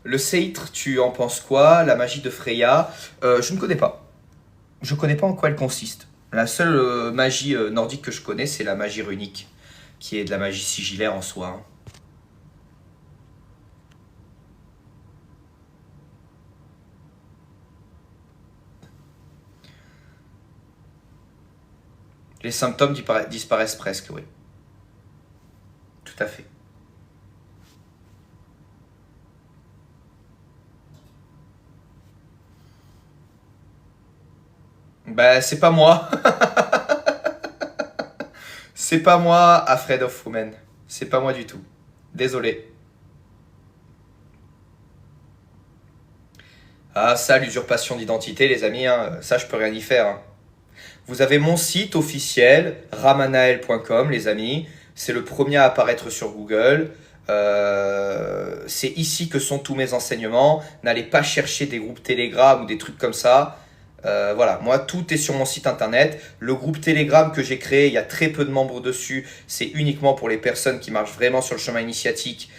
Le Seitre, tu en penses quoi? La magie de Freya? Je ne connais pas. Je ne connais pas en quoi elle consiste. La seule magie nordique que je connais, c'est la magie runique, qui est de la magie sigillaire en soi, hein. Les symptômes disparaissent presque, oui. Tout à fait. Bah, c'est pas moi. C'est pas moi, Alfred of Women. C'est pas moi du tout. Désolé. Ah, ça, l'usurpation d'identité, les amis, hein, ça, je peux rien y faire, hein. Vous avez mon site officiel, ramanael.com, les amis. C'est le premier à apparaître sur Google. C'est ici que sont tous mes enseignements. N'allez pas chercher des groupes Telegram ou des trucs comme ça. Voilà, moi tout est sur mon site internet. Le groupe Telegram que j'ai créé, il y a très peu de membres dessus. C'est uniquement pour les personnes qui marchent vraiment sur le chemin initiatique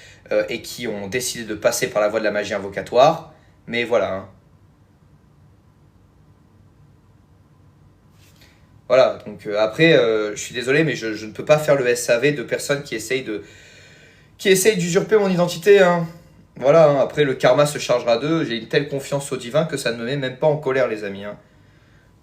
et qui ont décidé de passer par la voie de la magie invocatoire. Mais voilà, hein. Voilà, donc après, je suis désolé, mais je ne peux pas faire le SAV de personnes qui essayent d'usurper mon identité, hein. Voilà, hein. Après, le karma se chargera d'eux. J'ai une telle confiance au divin que ça ne me met même pas en colère, les amis, hein.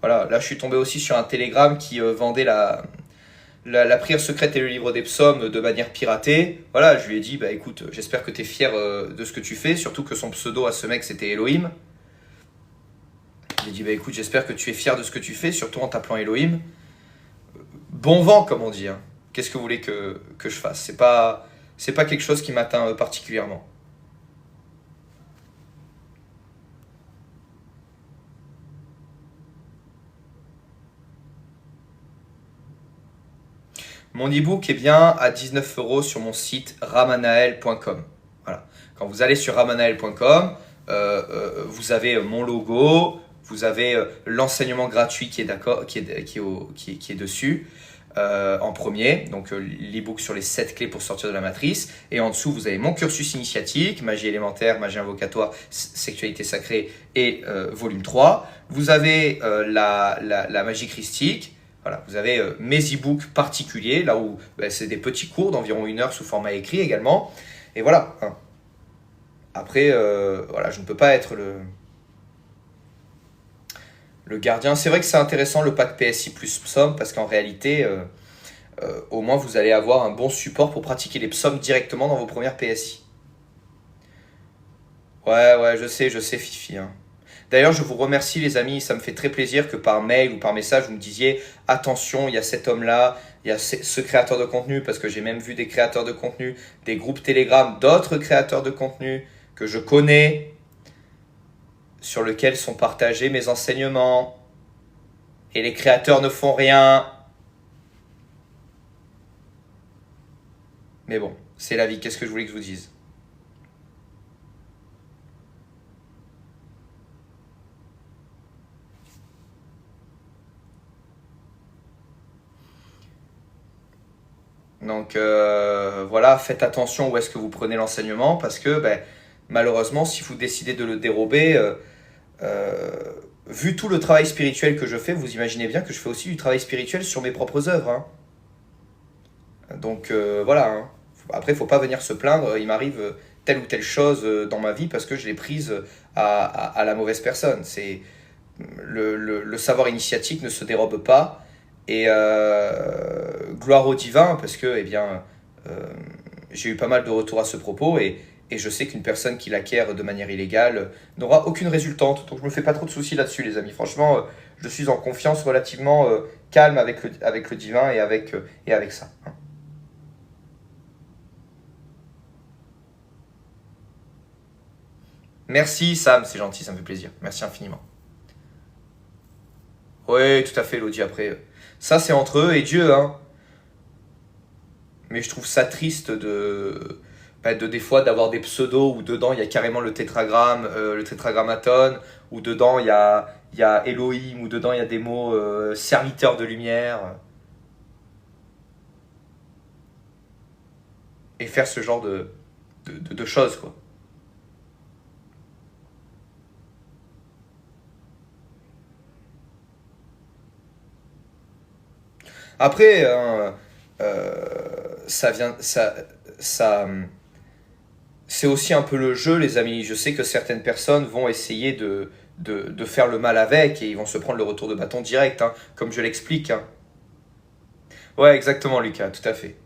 Voilà, là, je suis tombé aussi sur un télégramme qui vendait la prière secrète et le livre des psaumes de manière piratée. Voilà, je lui ai dit, bah écoute, j'espère que tu es fier de ce que tu fais, surtout que son pseudo à ce mec, c'était Elohim. Je lui ai dit, bah écoute, j'espère que tu es fier de ce que tu fais, surtout en t'appelant Elohim. Bon vent, comme on dit, hein. Qu'est-ce que vous voulez que je fasse? C'est pas quelque chose qui m'atteint particulièrement. Mon e-book est bien à 19 € sur mon site ramanael.com. Voilà. Quand vous allez sur ramanael.com, vous avez mon logo, vous avez l'enseignement gratuit qui est, d'accord, qui est dessus en premier, donc l'e-book sur les 7 clés pour sortir de la matrice. Et en dessous, vous avez mon cursus initiatique, magie élémentaire, magie invocatoire, sexualité sacrée et volume 3. Vous avez la magie christique. Voilà, vous avez mes e-books particuliers, là où c'est des petits cours d'environ 1 heure sous format écrit également. Et voilà, hein. Après, voilà, je ne peux pas être le gardien. C'est vrai que c'est intéressant le pack PSI plus psaume, parce qu'en réalité, au moins vous allez avoir un bon support pour pratiquer les psaumes directement dans vos premières PSI. Ouais, je sais, Fifi, hein. D'ailleurs, je vous remercie les amis, ça me fait très plaisir que par mail ou par message, vous me disiez attention, il y a cet homme-là, il y a ce créateur de contenu, parce que j'ai même vu des créateurs de contenu, des groupes Telegram, d'autres créateurs de contenu que je connais, sur lesquels sont partagés mes enseignements, et les créateurs ne font rien. Mais bon, c'est la vie, qu'est-ce que je voulais que je vous dise? Donc voilà, faites attention où est-ce que vous prenez l'enseignement parce que malheureusement, si vous décidez de le dérober, vu tout le travail spirituel que je fais, vous imaginez bien que je fais aussi du travail spirituel sur mes propres œuvres, hein. Donc voilà, hein. Après, il ne faut pas venir se plaindre, il m'arrive telle ou telle chose dans ma vie parce que je l'ai prise à la mauvaise personne. C'est le savoir initiatique ne se dérobe pas. Et gloire au divin, parce que j'ai eu pas mal de retours à ce propos, et je sais qu'une personne qui l'acquiert de manière illégale n'aura aucune résultante. Donc je me fais pas trop de soucis là-dessus, les amis. Franchement, je suis en confiance relativement calme avec le divin et avec ça, hein. Merci Sam, c'est gentil, ça me fait plaisir. Merci infiniment. Oui, tout à fait, Elodie, après. Ça, c'est entre eux et Dieu, hein. Mais je trouve ça triste de des fois d'avoir des pseudos où dedans il y a carrément le tétragrammaton, où dedans il y a Elohim, où dedans il y a des mots serviteurs de lumière. Et faire ce genre de choses, quoi. Après, ça vient, ça, c'est aussi un peu le jeu, les amis. Je sais que certaines personnes vont essayer de faire le mal avec et ils vont se prendre le retour de bâton direct, hein, comme je l'explique, hein. Ouais, exactement, Lucas, tout à fait.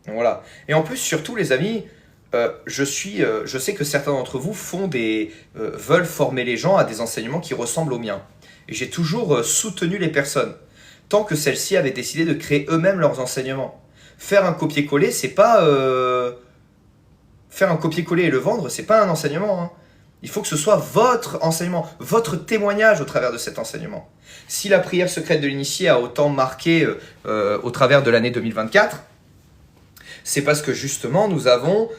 Donc, voilà. Et en plus, surtout, les amis, je sais que certains d'entre vous veulent former les gens à des enseignements qui ressemblent aux miens. Et j'ai toujours soutenu les personnes, tant que celles-ci avaient décidé de créer eux-mêmes leurs enseignements. Faire un copier-coller, c'est pas faire un copier-coller et le vendre, c'est pas un enseignement, hein. Il faut que ce soit votre enseignement, votre témoignage au travers de cet enseignement. Si la prière secrète de l'initié a autant marqué au travers de l'année 2024, c'est parce que justement nous avons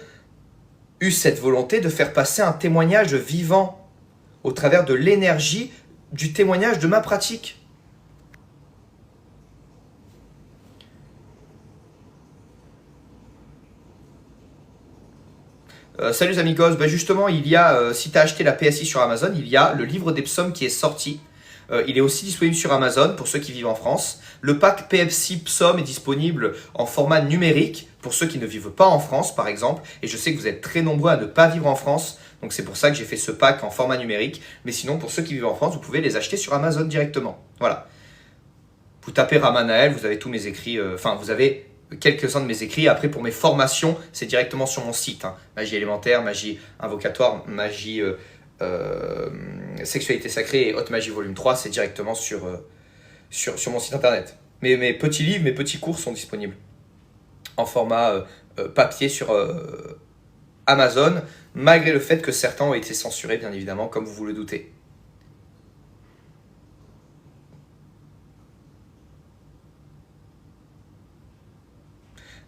eu cette volonté de faire passer un témoignage vivant au travers de l'énergie du témoignage de ma pratique. Salut les amigos, justement il y a, si tu as acheté la PSI sur Amazon, il y a le livre des psaumes qui est sorti Il est aussi disponible sur Amazon pour ceux qui vivent en France. Le pack PFC Psom est disponible en format numérique pour ceux qui ne vivent pas en France, par exemple. Et je sais que vous êtes très nombreux à ne pas vivre en France. Donc c'est pour ça que j'ai fait ce pack en format numérique. Mais sinon, pour ceux qui vivent en France, vous pouvez les acheter sur Amazon directement. Voilà. Vous tapez Ramanael, vous avez tous mes écrits. Vous avez quelques-uns de mes écrits. Après, pour mes formations, c'est directement sur mon site. Hein. Magie élémentaire, magie invocatoire, magie sexualité sacrée et haute magie volume 3. C'est directement sur mon site internet. Mes petits livres, mes petits cours sont disponibles en format papier sur Amazon, malgré le fait que certains ont été censurés, bien évidemment, comme vous le doutez.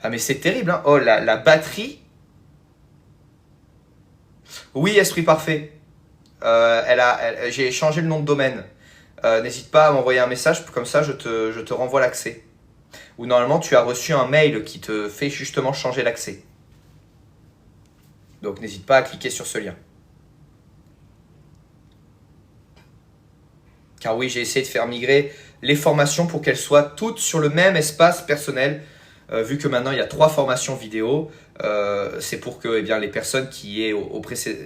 Ah mais c'est terrible, hein. Oh, la batterie. Oui, Esprit Parfait. J'ai changé le nom de domaine. N'hésite pas à m'envoyer un message, comme ça je te renvoie l'accès. Ou normalement tu as reçu un mail qui te fait justement changer l'accès. Donc n'hésite pas à cliquer sur ce lien. Car oui, j'ai essayé de faire migrer les formations pour qu'elles soient toutes sur le même espace personnel. Vu que maintenant il y a 3 formations vidéo, c'est pour que les personnes qui aient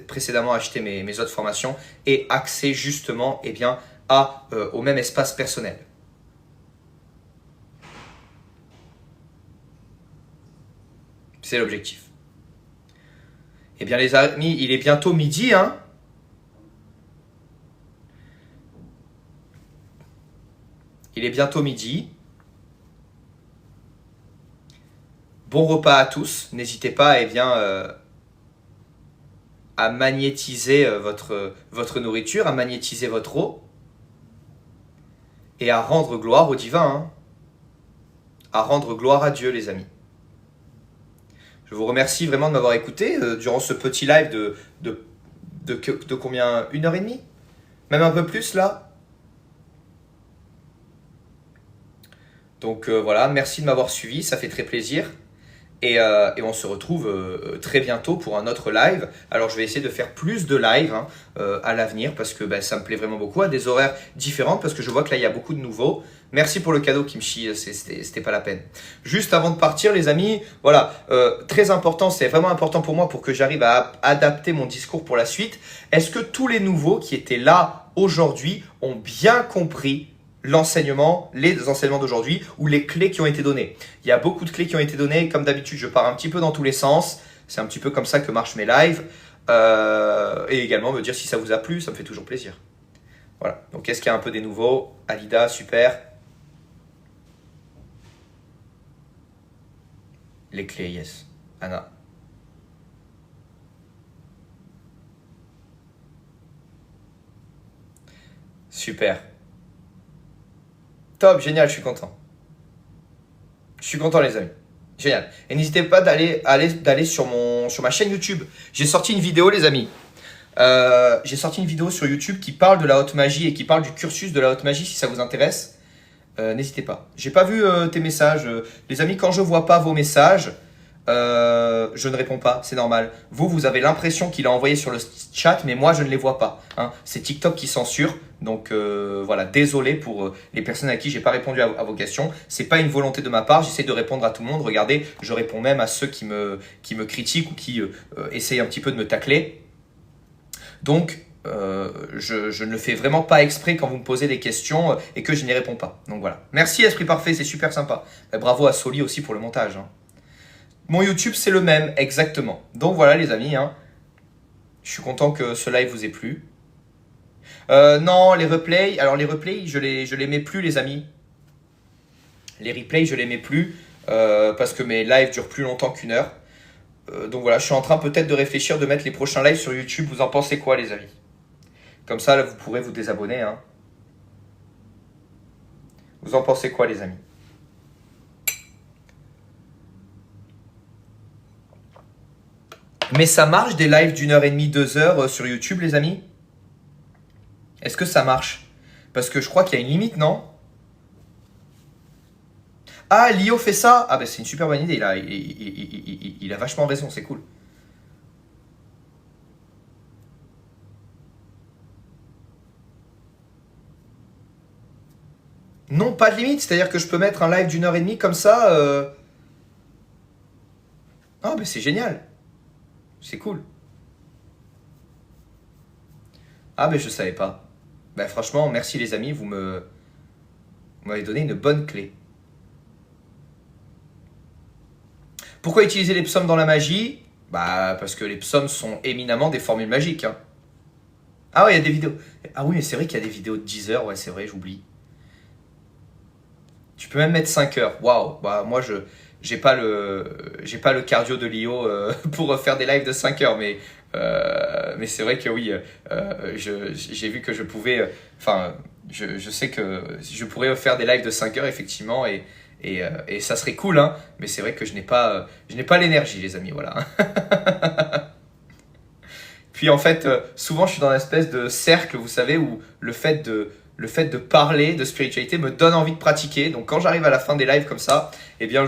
précédemment acheté mes autres formations aient accès justement au même espace personnel. C'est l'objectif. Eh bien les amis, il est bientôt midi, hein. Il est bientôt midi. Bon repas à tous. N'hésitez pas à magnétiser votre nourriture, à magnétiser votre eau et à rendre gloire au divin. Hein. À rendre gloire à Dieu, les amis. Je vous remercie vraiment de m'avoir écouté durant ce petit live de combien? 1h30? Même un peu plus là. Donc voilà, merci de m'avoir suivi, ça fait très plaisir. Et on se retrouve très bientôt pour un autre live. Alors je vais essayer de faire plus de live à l'avenir parce que ça me plaît vraiment beaucoup, à des horaires différents parce que je vois que là il y a beaucoup de nouveaux. Merci pour le cadeau Kimchi, c'était pas la peine. Juste avant de partir les amis, voilà, très important, c'est vraiment important pour moi pour que j'arrive à adapter mon discours pour la suite. Est-ce que tous les nouveaux qui étaient là aujourd'hui ont bien compris les enseignements d'aujourd'hui ou les clés qui ont été données? Il y a beaucoup de clés qui ont été données. Comme d'habitude, je pars un petit peu dans tous les sens. C'est un petit peu comme ça que marchent mes lives. Et également me dire si ça vous a plu, ça me fait toujours plaisir. Voilà. Donc, est-ce qu'il y a un peu des nouveaux? Alida, super. Les clés, yes. Anna. Super. Top, génial, je suis content. Je suis content les amis. Génial. Et n'hésitez pas d'aller sur ma chaîne YouTube. J'ai sorti une vidéo les amis. J'ai sorti une vidéo sur YouTube qui parle de la haute magie et qui parle du cursus de la haute magie si ça vous intéresse. N'hésitez pas. J'ai pas vu tes messages. Les amis, quand je vois pas vos messages, je ne réponds pas, c'est normal. Vous avez l'impression qu'il a envoyé sur le chat, mais moi je ne les vois pas. Hein. C'est TikTok qui censure. Donc voilà, désolé pour les personnes à qui j'ai pas répondu à vos questions. C'est pas une volonté de ma part, j'essaie de répondre à tout le monde. Regardez, je réponds même à ceux qui me critiquent ou qui essayent un petit peu de me tacler. Donc je ne le fais vraiment pas exprès quand vous me posez des questions et que je n'y réponds pas. Donc voilà. Merci Esprit Parfait, c'est super sympa. Bravo à Soli aussi pour le montage. Hein. Mon YouTube c'est le même, exactement. Donc voilà les amis, hein. Je suis content que ce live vous ait plu. Non, les replays, alors les replays, je les mets plus les amis. Les replays, je les mets plus parce que mes lives durent plus longtemps qu'1 heure. Donc voilà, je suis en train peut-être de réfléchir de mettre les prochains lives sur YouTube. Vous en pensez quoi les amis? Comme ça, là, vous pourrez vous désabonner. Hein. Vous en pensez quoi les amis? Mais ça marche des lives d'1h30, 2 heures sur YouTube les amis? Est-ce que ça marche? Parce que je crois qu'il y a une limite, non? Ah, Lio fait ça? Ah, ben c'est une super bonne idée. Il a vachement raison, c'est cool. Non, pas de limite, c'est-à-dire que je peux mettre un live d'1 h 30 comme ça. Ah, mais c'est génial. C'est cool. Ah, mais je savais pas. Bah, franchement, merci les amis, vous m'avez donné une bonne clé. Pourquoi utiliser les psaumes dans la magie? Bah, parce que les psaumes sont éminemment des formules magiques, hein. Ah ouais, il y a des vidéos. Ah oui, mais c'est vrai qu'il y a des vidéos de 10 heures, ouais, c'est vrai, j'oublie. Tu peux même mettre 5 heures. Waouh, bah moi j'ai pas le cardio de Lio pour faire des lives de 5 heures, mais c'est vrai que oui, j'ai vu que je pouvais, enfin, je sais que je pourrais faire des lives de 5 heures effectivement et ça serait cool, hein, mais c'est vrai que je n'ai pas l'énergie, les amis, voilà. Puis en fait, souvent je suis dans une espèce de cercle, vous savez, où le fait de parler de spiritualité me donne envie de pratiquer. Donc quand j'arrive à la fin des lives comme ça, eh bien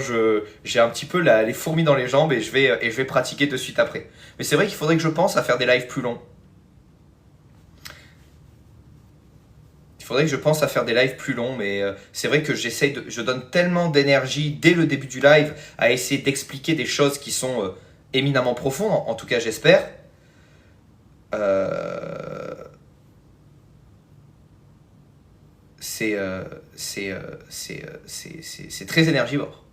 j'ai un petit peu les fourmis dans les jambes et je vais pratiquer de suite après. Mais c'est vrai qu'il faudrait que je pense à faire des lives plus longs. Il faudrait que je pense à faire des lives plus longs, mais c'est vrai que je donne tellement d'énergie dès le début du live à essayer d'expliquer des choses qui sont éminemment profondes, en tout cas j'espère. Euh, c'est c'est très énergivore.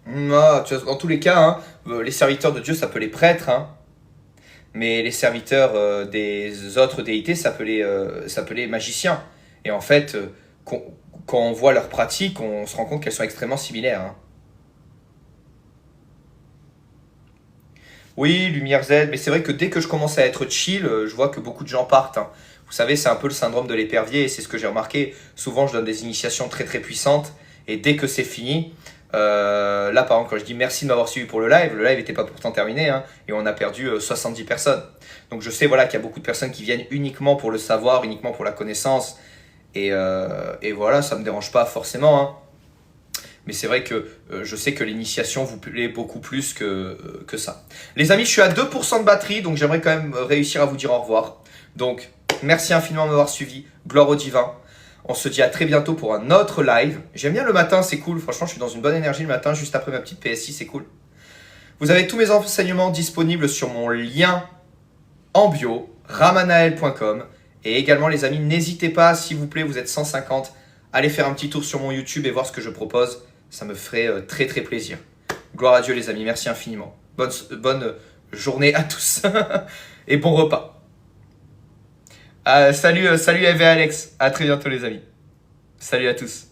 Ah, tu vois, dans tous les cas, hein, les serviteurs de Dieu s'appelaient prêtres, hein, mais les serviteurs des autres déités s'appelaient magiciens. Et en fait, quand on voit leurs pratiques, on se rend compte qu'elles sont extrêmement similaires, hein. Oui, Lumière Z, mais c'est vrai que dès que je commence à être chill, je vois que beaucoup de gens partent, hein. Vous savez, c'est un peu le syndrome de l'épervier, et c'est ce que j'ai remarqué. Souvent, je donne des initiations très très puissantes, et dès que c'est fini, là par exemple, quand je dis merci de m'avoir suivi pour le live n'était pas pourtant terminé, hein, et on a perdu 70 personnes. Donc je sais voilà, qu'il y a beaucoup de personnes qui viennent uniquement pour le savoir, uniquement pour la connaissance, et voilà, ça me dérange pas forcément, hein. Mais c'est vrai que je sais que l'initiation vous plaît beaucoup plus que ça. Les amis, je suis à 2% de batterie, donc j'aimerais quand même réussir à vous dire au revoir. Donc, merci infiniment de m'avoir suivi. Gloire au divin. On se dit à très bientôt pour un autre live. J'aime bien le matin, c'est cool. Franchement, je suis dans une bonne énergie le matin, juste après ma petite PSI, c'est cool. Vous avez tous mes enseignements disponibles sur mon lien en bio, ramanael.com. Et également, les amis, n'hésitez pas, s'il vous plaît, vous êtes 150, allez faire un petit tour sur mon YouTube et voir ce que je propose. Ça me ferait très très plaisir. Gloire à Dieu, les amis, merci infiniment. Bonne journée à tous et bon repas. Salut Eve et Alex, à très bientôt les amis. Salut à tous.